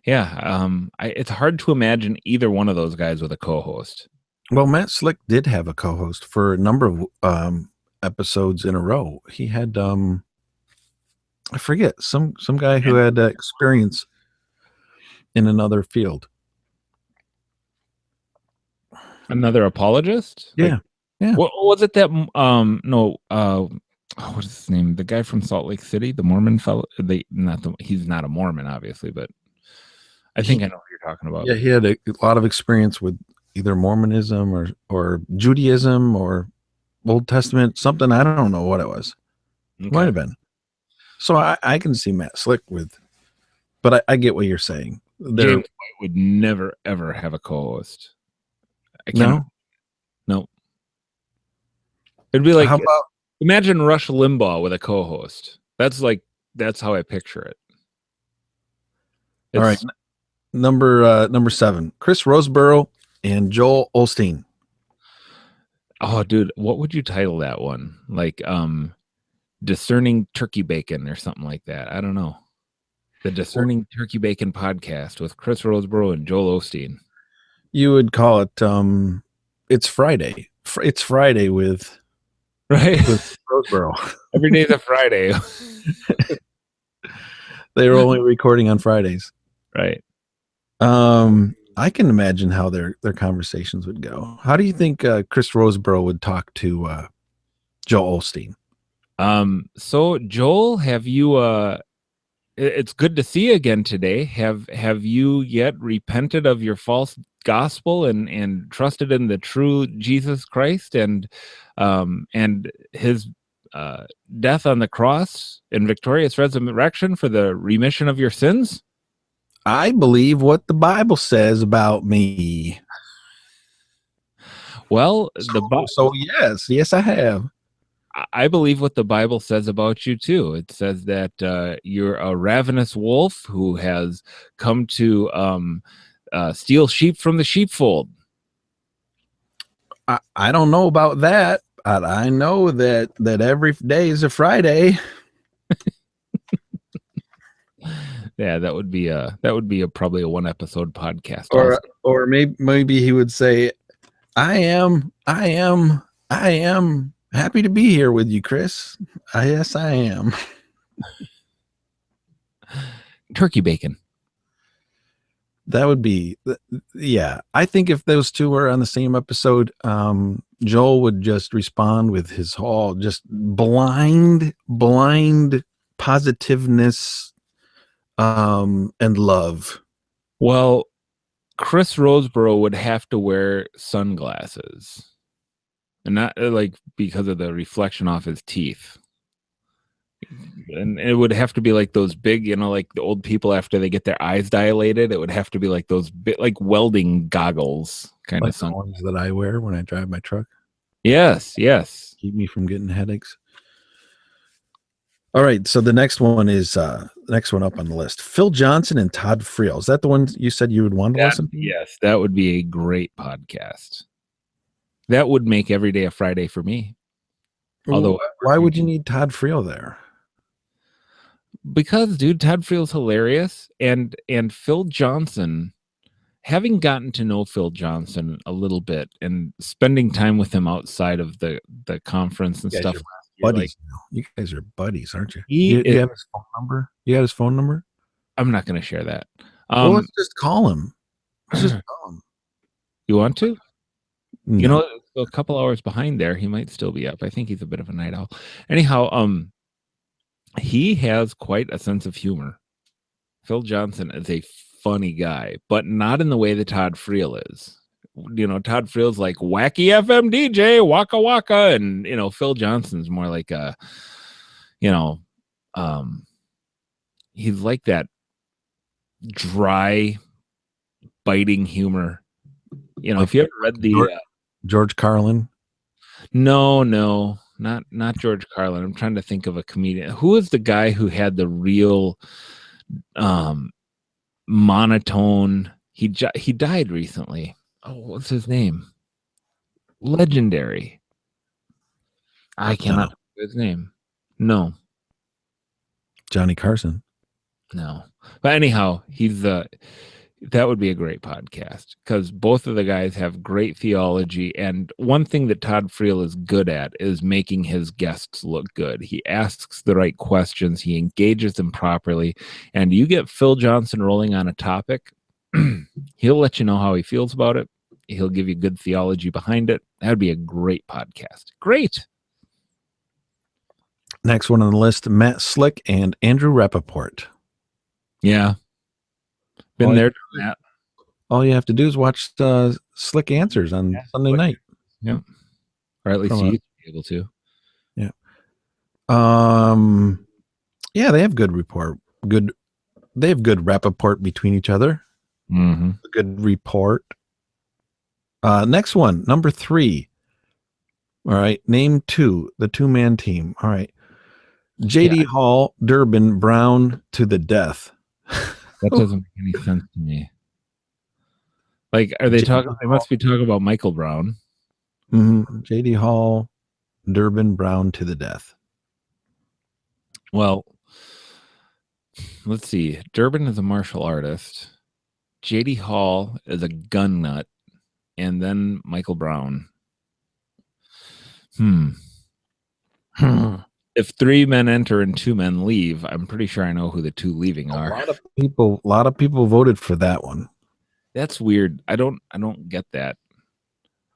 Yeah. It's hard to imagine either one of those guys with a co-host. Well, Matt Slick did have a co-host for a number of episodes in a row. He had I forget, some guy who had experience in another field. Another apologist? Yeah. Yeah. What was it that what is his name? The guy from Salt Lake City, the Mormon fellow. He's not a Mormon, obviously, but I think I know what you're talking about. Yeah, he had a lot of experience with either Mormonism or Judaism or Old Testament, something. I don't know what it was. Okay. Might have been. So I can see Matt Slick but I get what you're saying. James White would never ever have a co-host. No. It'd be like, how about, imagine Rush Limbaugh with a co-host. That's how I picture it. All right, number 7, Chris Roseborough and Joel Osteen. Oh, dude, what would you title that one? Like, Discerning Turkey Bacon or something like that. I don't know. The Discerning Turkey Bacon podcast with Chris Roseborough and Joel Osteen. You would call it It's Friday. It's Friday with Roseborough. Every day's a Friday. They were only recording on Fridays. Right. I can imagine how their conversations would go. How do you think Chris Roseborough would talk to Joel Osteen? So Joel, have you it's good to see you again today. Have you yet repented of your false gospel and trusted in the true Jesus Christ and his death on the cross and victorious resurrection for the remission of your sins? I believe what the Bible says about me. Well, So yes, I have. I believe what the Bible says about you too. It says that you're a ravenous wolf who has come to steal sheep from the sheepfold. I don't know about that, but I know that every day is a Friday. Yeah, that would be probably a 1-episode podcast. Or maybe he would say, I am happy to be here with you, Chris. Yes, I am. Turkey bacon. That would be, yeah. I think if those two were on the same episode, Joel would just respond with his whole just blind positiveness, and love. Well, Chris Roseborough would have to wear sunglasses, and not like because of the reflection off his teeth. And it would have to be like those big, like the old people after they get their eyes dilated. It would have to be like those like welding goggles kind like of something. Ones that I wear when I drive my truck. Yes. Keep me from getting headaches. All right, so the next one is the next one up on the list. Phil Johnson and Todd Friel. Is that the one you said you would want to listen to? Yes, that would be a great podcast. That would make every day a Friday for me. Although, why would you need Todd Friel there? Because, dude, Todd Friel's hilarious, and Phil Johnson. Having gotten to know Phil Johnson a little bit and spending time with him outside of the conference and stuff. Buddies, you guys are buddies, aren't you? You have his phone number? You got his phone number? I'm not going to share that. Well, let's just call him. You want to? No. A couple hours behind there, he might still be up. I think he's a bit of a night owl. Anyhow, he has quite a sense of humor. Phil Johnson is a funny guy, but not in the way that Todd Friel is. Todd Friel's like wacky FM DJ, waka waka, and Phil Johnson's more like a, he's like that dry, biting humor. If you ever read the George Carlin? No, not George Carlin. I'm trying to think of a comedian. Who is the guy who had the real monotone? He died recently. Oh, what's his name? Legendary. I cannot think of his name. No. Johnny Carson. No. But anyhow, that would be a great podcast because both of the guys have great theology. And one thing that Todd Friel is good at is making his guests look good. He asks the right questions. He engages them properly. And you get Phil Johnson rolling on a topic, he'll let you know how he feels about it. He'll give you good theology behind it. That'd be a great podcast. Great. Next one on the list, Matt Slick and Andrew Rappaport. Yeah. Been there, done that. All you have to do is watch Slick Answers on Sunday night. Yeah. Or at least you used to be able to. Yeah. Yeah, they have good rapport. They have good Rappaport between each other. Mm-hmm. A good report. Next one, number 3. All right. Name 2, the 2-man team. All right. JD Hall, Durbin, Brown to the death. That doesn't make any sense to me. Like, are they talking? They must be talking about Michael Brown. Mm-hmm. JD Hall, Durbin, Brown to the death. Well, let's see. Durbin is a martial artist. JD Hall is a gun nut. And then Michael Brown. If 3 men enter and 2 men leave, I'm pretty sure I know who the 2 leaving are. A lot of people voted for that one. That's weird. I don't get that.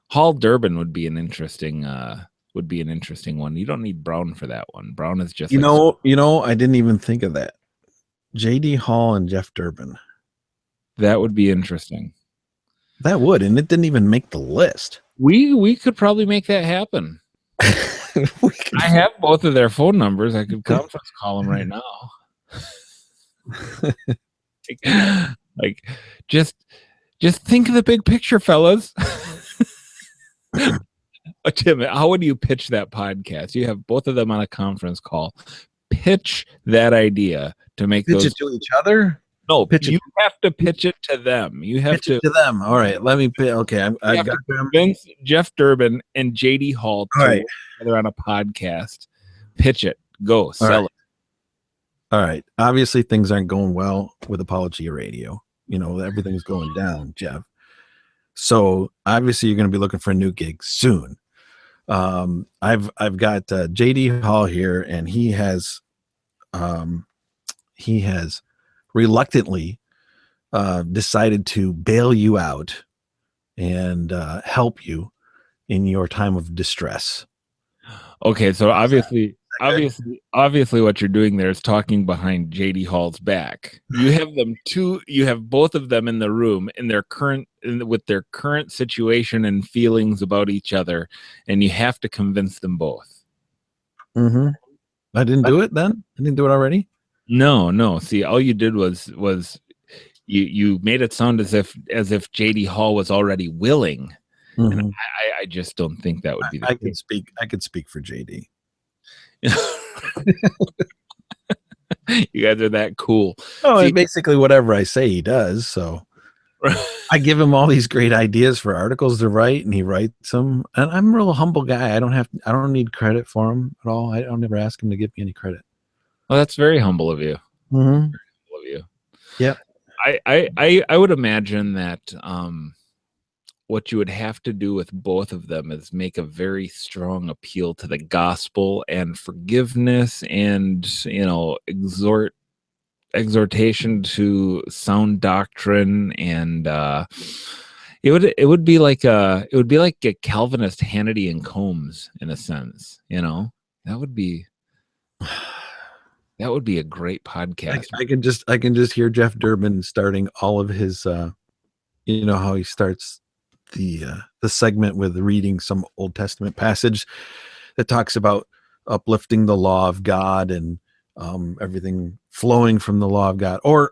Hall Durbin would be an interesting one. You don't need Brown for that one. Brown is just I didn't even think of that. JD Hall and Jeff Durbin. That would be interesting. That would, and it didn't even make the list. We could probably make that happen. I have both of their phone numbers. I could conference call them right now. Like, just think of the big picture, fellas. Tim, how would you pitch that podcast? You have both of them on a conference call. Pitch that idea to make Pitch those. it to each other. No, pitch you have to pitch it to them. You have pitch it to them. All right, let me. Okay, I got them. Vince, Jeff Durbin, and JD Hall to right. work together on a podcast. Pitch it. Go sell it. All right. Obviously, things aren't going well with Apologia Radio. You know, everything's going down, Jeff. So obviously, you're going to be looking for a new gig soon. I've got JD Hall here, and he has reluctantly decided to bail you out and help you in your time of distress. Okay, so obviously what you're doing there is talking behind JD Hall's back. You have both of them in the room with their current situation and feelings about each other, and you have to convince them both. Mm-hmm. I didn't do it then? I didn't do it already? No. See, all you did was you made it sound as if JD Hall was already willing. Mm-hmm. And I just don't think that would be the case. I could speak for JD. You guys are that cool. Oh, and basically whatever I say he does. So I give him all these great ideas for articles to write, and he writes them. And I'm a real humble guy. I don't need credit for him at all. I don't ever ask him to give me any credit. Well, that's very humble of you. Mm-hmm. Very humble of you. Yeah. I would imagine that what you would have to do with both of them is make a very strong appeal to the gospel and forgiveness, and exhortation to sound doctrine, and it would be like a Calvinist Hannity and Combs in a sense. That would be a great podcast. I can just hear Jeff Durbin starting all of his how he starts the segment with reading some Old Testament passage that talks about uplifting the law of God and everything flowing from the law of God, or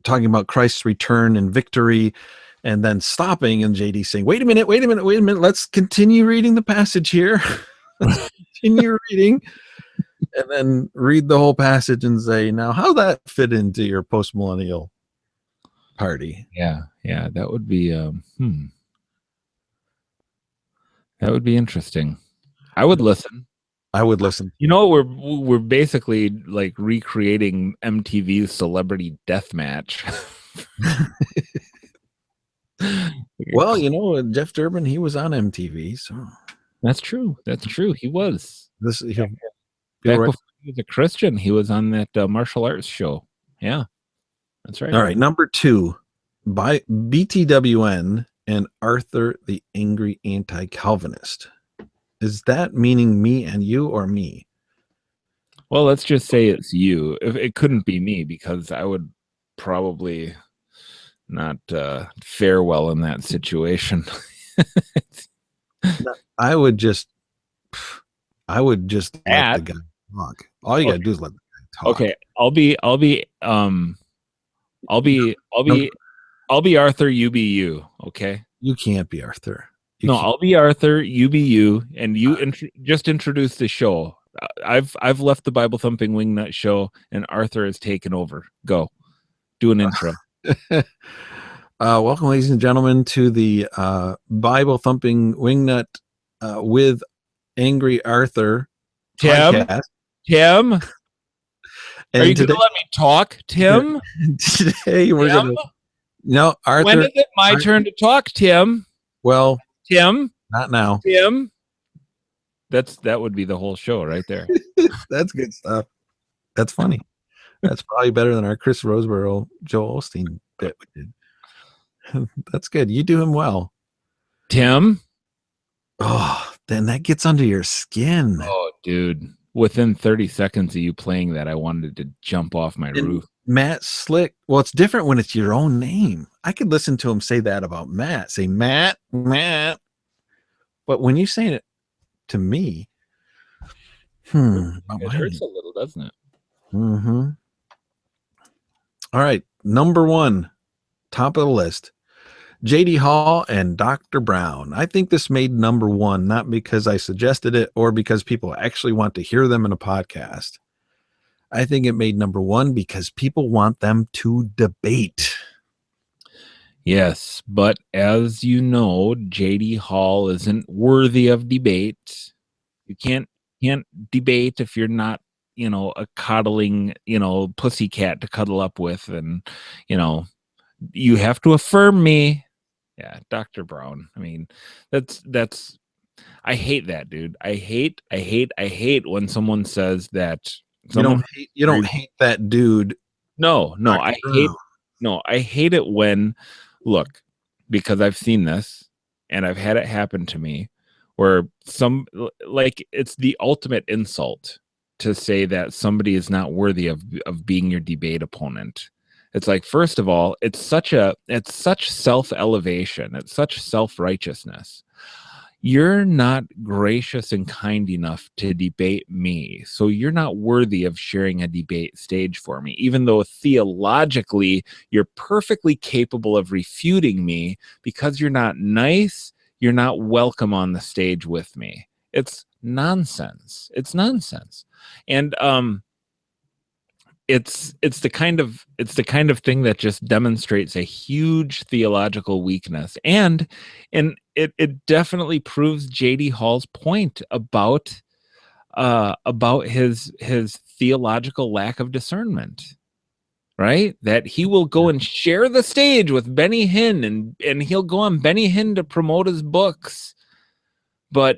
talking about Christ's return and victory, and then stopping and JD saying, wait a minute, let's continue reading the passage here. Let's continue reading, and then read the whole passage and say, now how that fit into your post-millennial party? Yeah, that would be that would be interesting. I would listen. We're basically like recreating MTV's Celebrity Deathmatch. Well, Jeff Durbin, he was on MTV, so that's true. He was. Back before he was a Christian, he was on that martial arts show. Yeah, that's right. All right, number 2, by BTWN and Arthur the Angry Anti-Calvinist. Is that meaning me and you, or me? Well, let's just say it's you. If it couldn't be me, because I would probably not fare well in that situation. I would just let the guy talk. All you gotta do is let the guy talk. Okay, I'll be Arthur, you be you. Okay. You can't be Arthur. I'll be Arthur, you be you, and you just introduce the show. I've left the Bible Thumping Wingnut show, and Arthur has taken over. Go, do an intro. Welcome, ladies and gentlemen, to the Bible Thumping Wingnut with Angry Arthur podcast. Tim, are you going to let me talk, Tim? Today we're going to. No, Arthur. When is it my turn to talk, Tim? Well, Tim, not now. Tim, that would be the whole show right there. That's good stuff. That's funny. That's probably better than our Chris Roseborough, Joel Osteen bit we did. That's good. You do him well, Tim. Oh, then that gets under your skin. Oh, dude. Within 30 seconds of you playing that, I wanted to jump off my roof. Matt Slick. Well, it's different when it's your own name. I could listen to him say that about Matt. Say, Matt. But when you say it to me, it hurts a little, doesn't it? Mm-hmm. All right, number 1, top of the list, J.D. Hall and Dr. Brown. I think this made number 1, not because I suggested it or because people actually want to hear them in a podcast. I think it made number 1 because people want them to debate. Yes, but as you know, J.D. Hall isn't worthy of debate. You can't debate if you're not, a coddling, pussycat to cuddle up with, and you have to affirm me. Yeah, Dr. Brown. I mean, that's I hate that, dude. I hate when someone says that You don't hate that dude. No, Dr. I hate it when, look, because I've seen this and I've had it happen to me where it's the ultimate insult to say that somebody is not worthy of being your debate opponent. It's like, first of all, it's such self-elevation. It's such self-righteousness. You're not gracious and kind enough to debate me, so you're not worthy of sharing a debate stage for me, even though theologically you're perfectly capable of refuting me. Because you're not nice, you're not welcome on the stage with me. It's nonsense. And it's the kind of thing that just demonstrates a huge theological weakness, and it definitely proves J.D. Hall's point about his theological lack of discernment, right? That he will go and share the stage with Benny Hinn, and he'll go on Benny Hinn to promote his books, but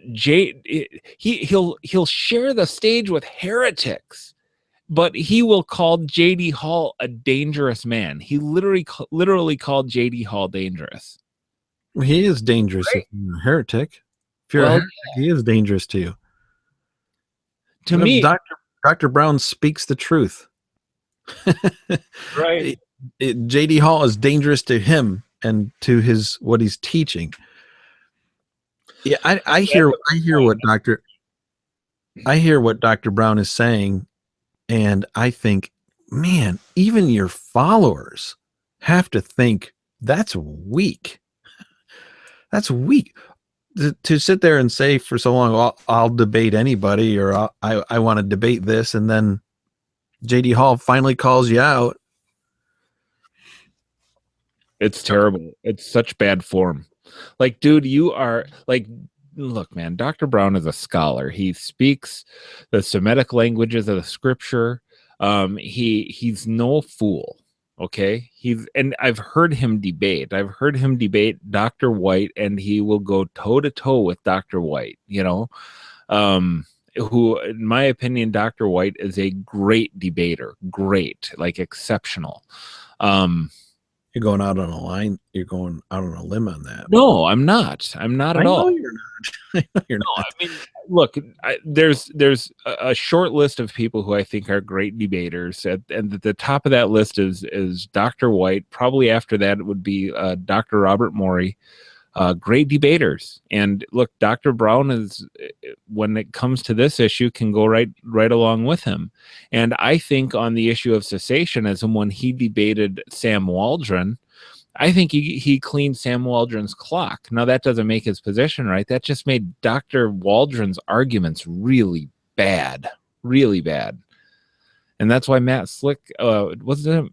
he'll share the stage with heretics. But he will call J.D. Hall a dangerous man. He literally called J.D. Hall dangerous. He is dangerous, right? If you're a heretic. If you're a heretic, he is dangerous to you. To me, Dr. Brown speaks the truth. Right. J.D. Hall is dangerous to him and to what he's teaching. Yeah, I hear what Dr. Brown is saying. And I think, man, even your followers have to think that's weak. That's weak to sit there and say for so long, well, I'll debate anybody, or I want to debate this. And then J.D. Hall finally calls you out. It's terrible. It's such bad form. Like, dude, you are like, look, man, Dr. Brown is a scholar. He speaks the Semitic languages of the scripture. He's no fool. Okay. And I've heard him debate. Dr. White, and he will go toe to toe with Dr. White, who, in my opinion, Dr. White is a great debater. Great, like exceptional. You're going out on a line. You're going out on a limb on that. No, I'm not. I'm not at all. You're not. I know you're not. I mean, look, there's a short list of people who I think are great debaters, and at the top of that list is Dr. White. Probably after that, it would be Dr. Robert Morey. Great debaters. And look, Dr. Brown is, when it comes to this issue, can go right along with him. And I think on the issue of cessationism, when he debated Sam Waldron, I think he cleaned Sam Waldron's clock. Now, that doesn't make his position right. That just made Dr. Waldron's arguments really bad. And that's why Matt Slick, wasn't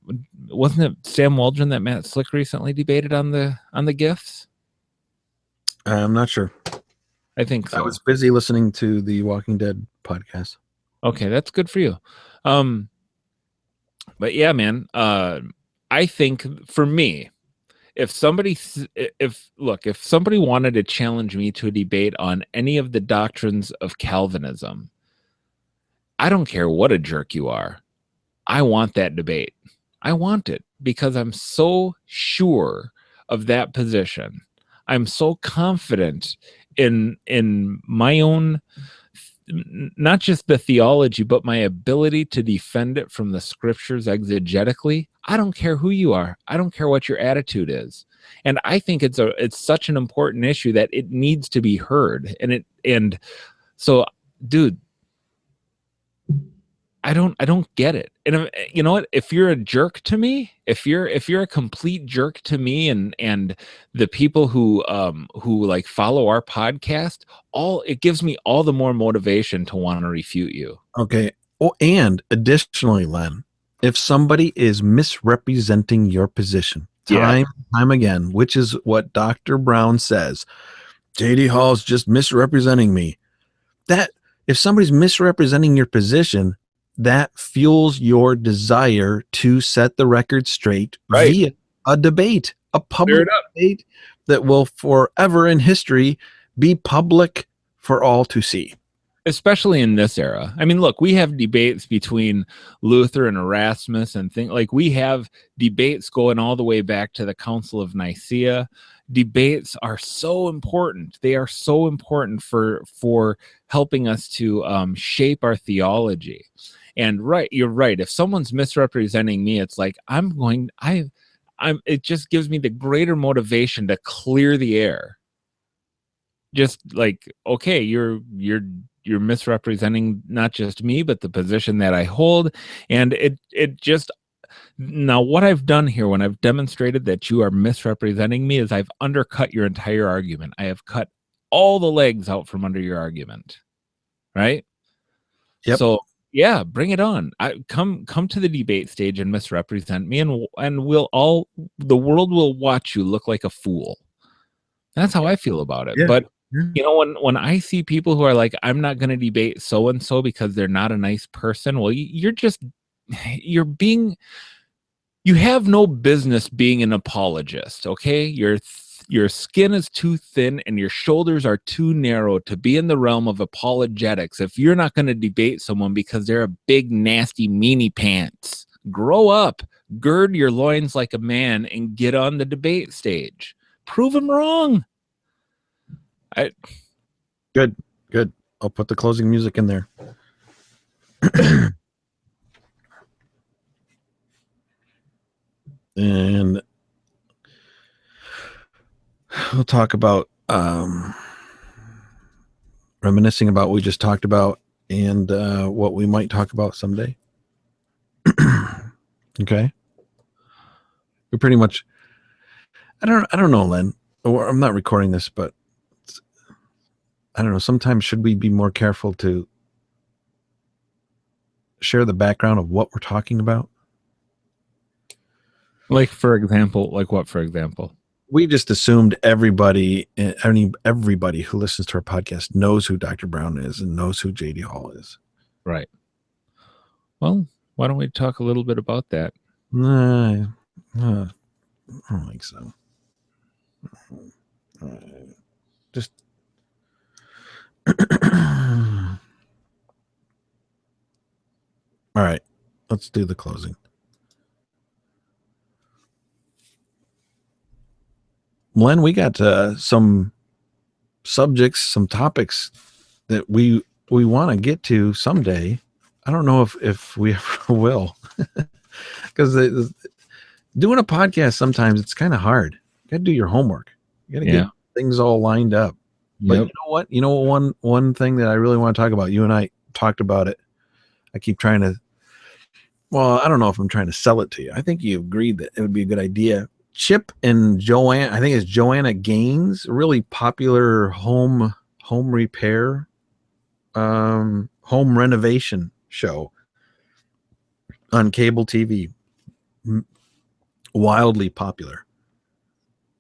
it Sam Waldron that Matt Slick recently debated on the gifts? I'm not sure. I think so. I was busy listening to the Walking Dead podcast. Okay, that's good for you. But yeah, man, I think for me, if somebody wanted to challenge me to a debate on any of the doctrines of Calvinism, I don't care what a jerk you are. I want that debate. I want it because I'm so sure of that position. I'm so confident in my own not just the theology, but my ability to defend it from the scriptures exegetically. I don't care who you are. I don't care what your attitude is. And I think it's such an important issue that it needs to be heard. And so, dude, I don't get it. And you know what? If you're a jerk to me, if you're a complete jerk to me and the people who like follow our podcast, it gives me all the more motivation to want to refute you. Okay. Oh, and additionally, Len, if somebody is misrepresenting your position time again, which is what Dr. Brown says, JD Hall's just misrepresenting me. That if somebody's misrepresenting your position, that fuels your desire to set the record straight via a debate, a public debate that will forever in history be public for all to see. Especially in this era. I mean, look, we have debates between Luther and Erasmus and things like we have debates going all the way back to the Council of Nicaea. Debates are so important. They are so important for helping us to shape our theology. And you're right. If someone's misrepresenting me, it's like it just gives me the greater motivation to clear the air. Just like, okay, you're misrepresenting not just me, but the position that I hold. And now what I've done here when I've demonstrated that you are misrepresenting me is I've undercut your entire argument. I have cut all the legs out from under your argument. Right? Yep. So yeah, bring it on. Come to the debate stage and misrepresent me, and the world will watch you look like a fool. That's how I feel about it. Yeah. But you know, when I see people who are like, I'm not going to debate so and so because they're not a nice person. Well, you have no business being an apologist. Okay, your skin is too thin and your shoulders are too narrow to be in the realm of apologetics. If you're not going to debate someone because they're a big, nasty meanie pants, grow up, gird your loins like a man and get on the debate stage. Prove them wrong. Good. I'll put the closing music in there. And we'll talk about reminiscing about what we just talked about and what we might talk about someday. Okay. We're pretty much, I don't know, Len, or I'm not recording this, but I don't know. Sometimes should we be more careful to share the background of what we're talking about? Like, for example, what, for example? We just assumed everybody who listens to our podcast knows who Dr. Brown is and knows who JD Hall is. Right. Well, why don't we talk a little bit about that? I don't think so. Just all right, let's do the closing. Len, we got some subjects, some topics that we want to get to someday. I don't know if we ever will, because doing a podcast sometimes it's kind of hard. You got to do your homework. You got to get things all lined up. But you know what? You know, one thing that I really want to talk about. You and I talked about it. I keep trying to. Well, I don't know if I'm trying to sell it to you. I think you agreed that it would be a good idea. Chip and Joanne, I think it's Joanna Gaines, a really popular home repair, home renovation show on cable TV. Wildly popular.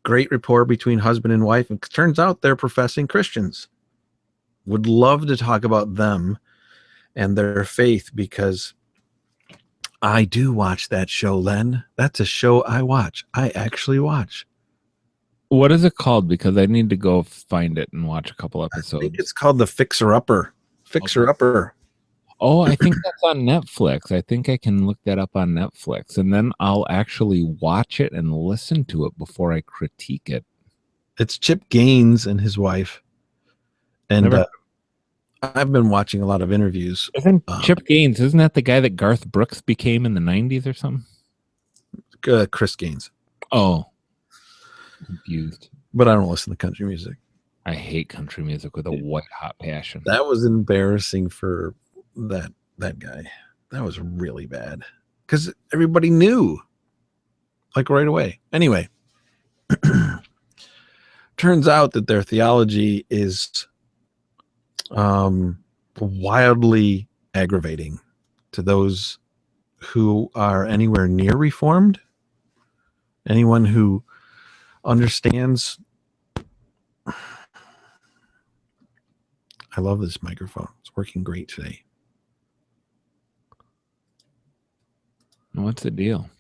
Great rapport between husband and wife. And it turns out they're professing Christians. Would love to talk about them and their faith, because I do watch that show, Len. That's a show I watch. I actually watch. What is it called? Because I need to go find it and watch a couple episodes. I think it's called The Fixer Upper. Fixer Upper. Oh, I think that's on Netflix. I think I can look that up on Netflix, and then I'll actually watch it and listen to it before I critique it. It's Chip Gaines and his wife. And I've been watching a lot of interviews. Isn't Chip Gaines, isn't that the guy that Garth Brooks became in the 90s or something? Chris Gaines. Oh, confused. But I don't listen to country music. I hate country music with a white hot passion. That was embarrassing for that guy. That was really bad because everybody knew, like right away. Anyway, turns out that their theology is wildly aggravating to those who are anywhere near Reformed. Anyone who understands. I love this microphone. It's working great today. What's the deal?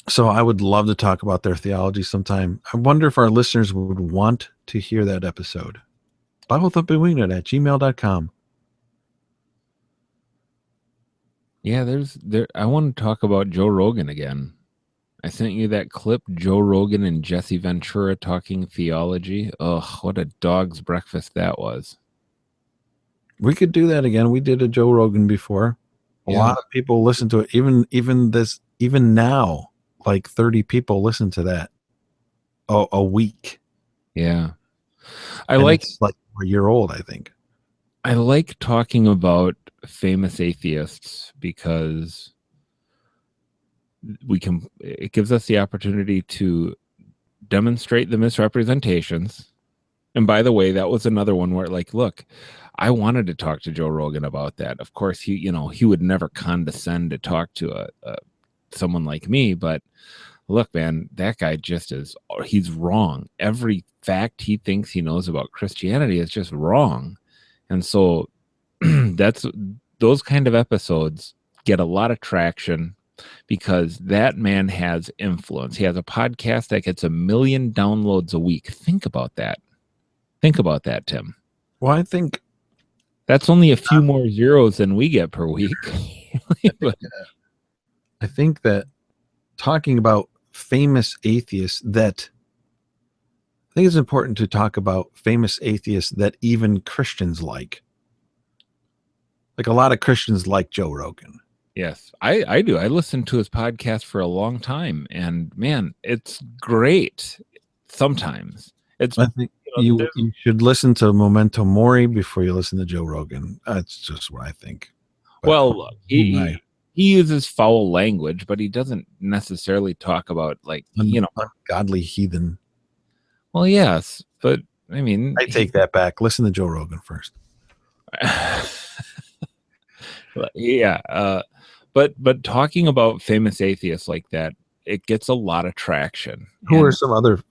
So I would love to talk about their theology sometime. I wonder if our listeners would want to hear that episode. BibleThumpingWingnut@gmail.com. Yeah, I want to talk about Joe Rogan again. I sent you that clip, Joe Rogan and Jesse Ventura talking theology. Ugh, what a dog's breakfast that was. We could do that again. We did a Joe Rogan before. A lot of people listen to it. Even now, like 30 people listen to that a week. Yeah. It's like a year old, I think. I like talking about famous atheists because it gives us the opportunity to demonstrate the misrepresentations. And by the way, that was another one where, like, look, I wanted to talk to Joe Rogan about that. Of course, he would never condescend to talk to someone like me, but look, man, that guy he's wrong. Every fact he thinks he knows about Christianity is just wrong. And so those kind of episodes get a lot of traction because that man has influence. He has a podcast that gets 1 million downloads a week. Think about that. Think about that, Tim. Well, I think that's only a few more zeros than we get per week. I think that talking about famous atheists I think it's important to talk about famous atheists that even Christians like. Like a lot of Christians like Joe Rogan. Yes, I do. I listened to his podcast for a long time, and man, it's great. Sometimes I think you should listen to Memento Mori before you listen to Joe Rogan. That's just what I think. But, well, he uses foul language, but he doesn't necessarily talk about ungodly heathen. Well, yes, but I mean, I take that back. Listen to Joe Rogan first. Yeah, but talking about famous atheists like that, it gets a lot of traction. Who are some other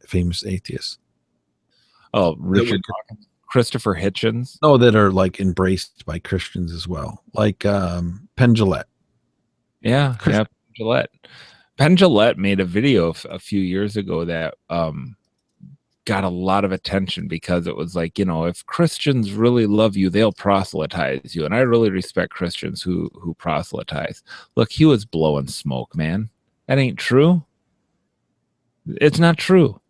famous atheists? Oh, Christopher Hitchens. No, that are like embraced by Christians as well, like Penn Jillette. Yeah, Penn Jillette. Penn Jillette made a video a few years ago that got a lot of attention because it was like, if Christians really love you, they'll proselytize you. And I really respect Christians who proselytize. Look, he was blowing smoke, man. That ain't true. It's not true.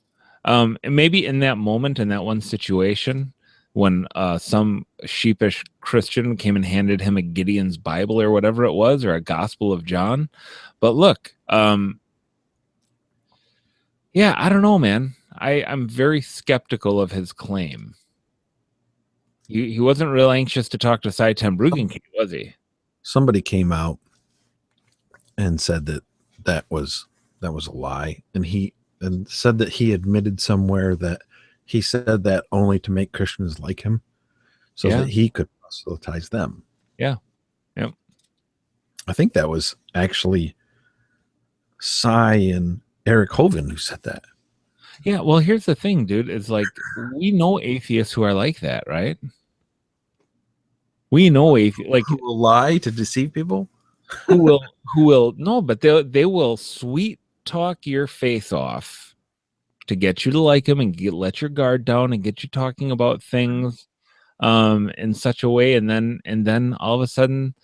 And maybe in that moment, in that one situation, when some sheepish Christian came and handed him a Gideon's Bible or whatever it was, or a Gospel of John. But look, yeah, I don't know, man. I'm very skeptical of his claim. He wasn't real anxious to talk to Cy Ten Bruggen, was he? Somebody came out and said that was a lie, and said that he admitted somewhere that he said that only to make Christians like him, so that he could proselytize them. Yeah, yep. I think that was actually Cy and Eric Hovind who said that. Yeah, well, here's the thing, dude. It's like we know atheists who are like that, right? We know atheists who will lie to deceive people. who will no, but they will sweet talk your face off to get you to like them and let your guard down and get you talking about things in such a way, and then all of a sudden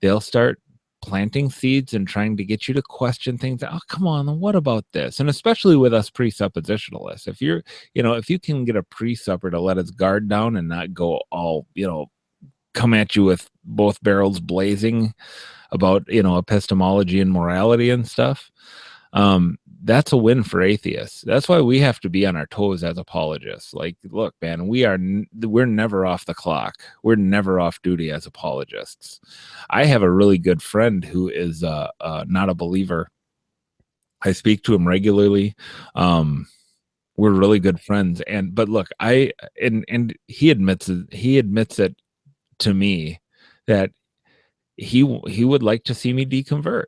they'll start planting seeds and trying to get you to question things. Oh, come on, what about this? And especially with us presuppositionalists, if you're, if you can get a presupper to let its guard down and not go all, come at you with both barrels blazing about, epistemology and morality and stuff, that's a win for atheists. That's why we have to be on our toes as apologists. Like, look, man, we're never off the clock. We're never off duty as apologists. I have a really good friend who is not a believer. I speak to him regularly. We're really good friends. But look, and he admits it to me that he would like to see me deconvert.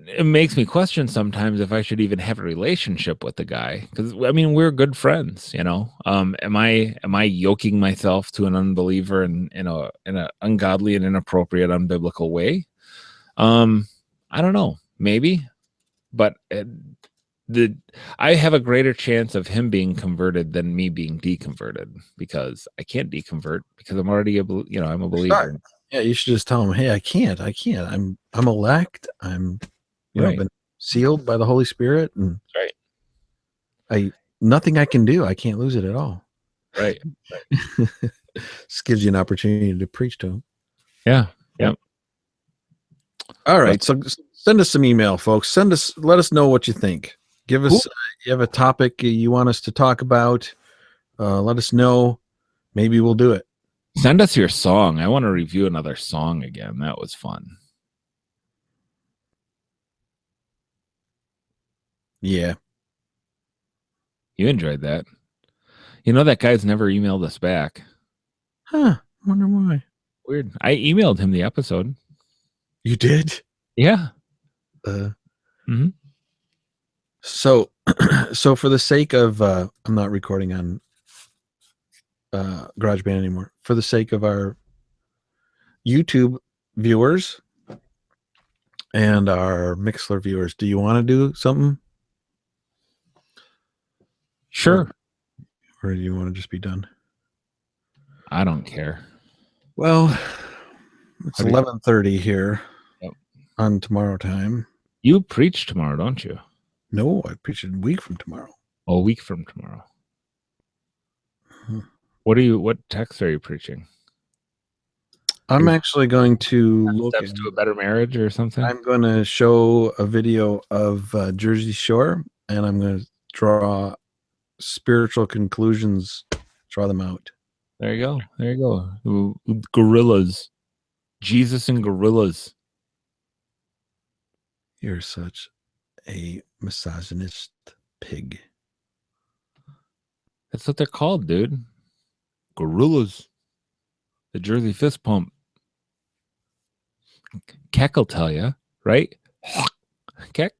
It makes me question sometimes if I should even have a relationship with the guy, because I mean, we're good friends, am I yoking myself to an unbeliever in an ungodly and inappropriate, unbiblical way? I don't know, maybe, but I have a greater chance of him being converted than me being deconverted, because I can't deconvert because I'm already I'm a believer. Yeah, you should just tell him, hey, I can't. I'm elect. I'm Right. been sealed by the Holy Spirit, and right. Nothing I can do. I can't lose it at all. Right. This gives you an opportunity to preach to him. Yeah. Yep. All right. So send us some email, folks. Let us know what you think. Give us, you have a topic you want us to talk about. Let us know. Maybe we'll do it. Send us your song. I want to review another song again. That was fun. Yeah. You enjoyed that. That guy's never emailed us back. Huh. Wonder why. Weird. I emailed him the episode. You did? Yeah. So for the sake of, I'm not recording on GarageBand anymore. For the sake of our YouTube viewers and our Mixler viewers, do you want to do something? Sure. Or do you want to just be done? I don't care. Well, it's 11:30 here on tomorrow time. You preach tomorrow, don't you? No, I preach a week from tomorrow. A week from tomorrow. What text are you preaching? I'm actually going to look Steps to a better marriage or something. I'm going to show a video of Jersey Shore, and I'm going to draw spiritual conclusions, draw them out. There you go. Gorillas. Jesus and gorillas. You're such a misogynist pig. That's what they're called, dude. Gorillas. The Jersey fist pump. Keck will tell you, right? Keck.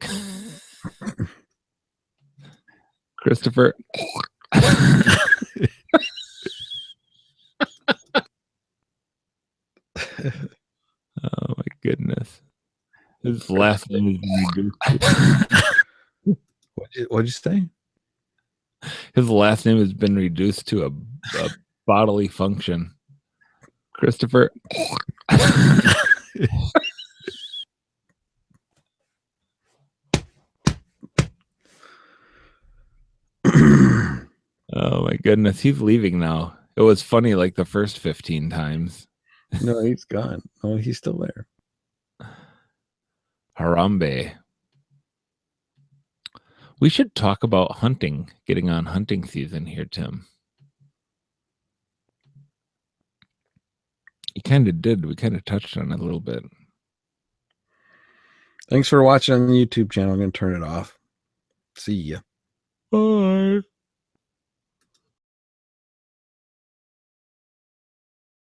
Christopher. Oh my goodness. His last name is reduced. What'd you say? His last name has been reduced to a bodily function. Christopher. Oh my goodness, he's leaving now. It was funny like the first 15 times. No, he's gone. Oh, he's still there. Harambe. We should talk about hunting, getting on hunting season here, Tim. You kind of did. We kind of touched on it a little bit. Thanks for watching on the YouTube channel. I'm going to turn it off. See ya. Bye.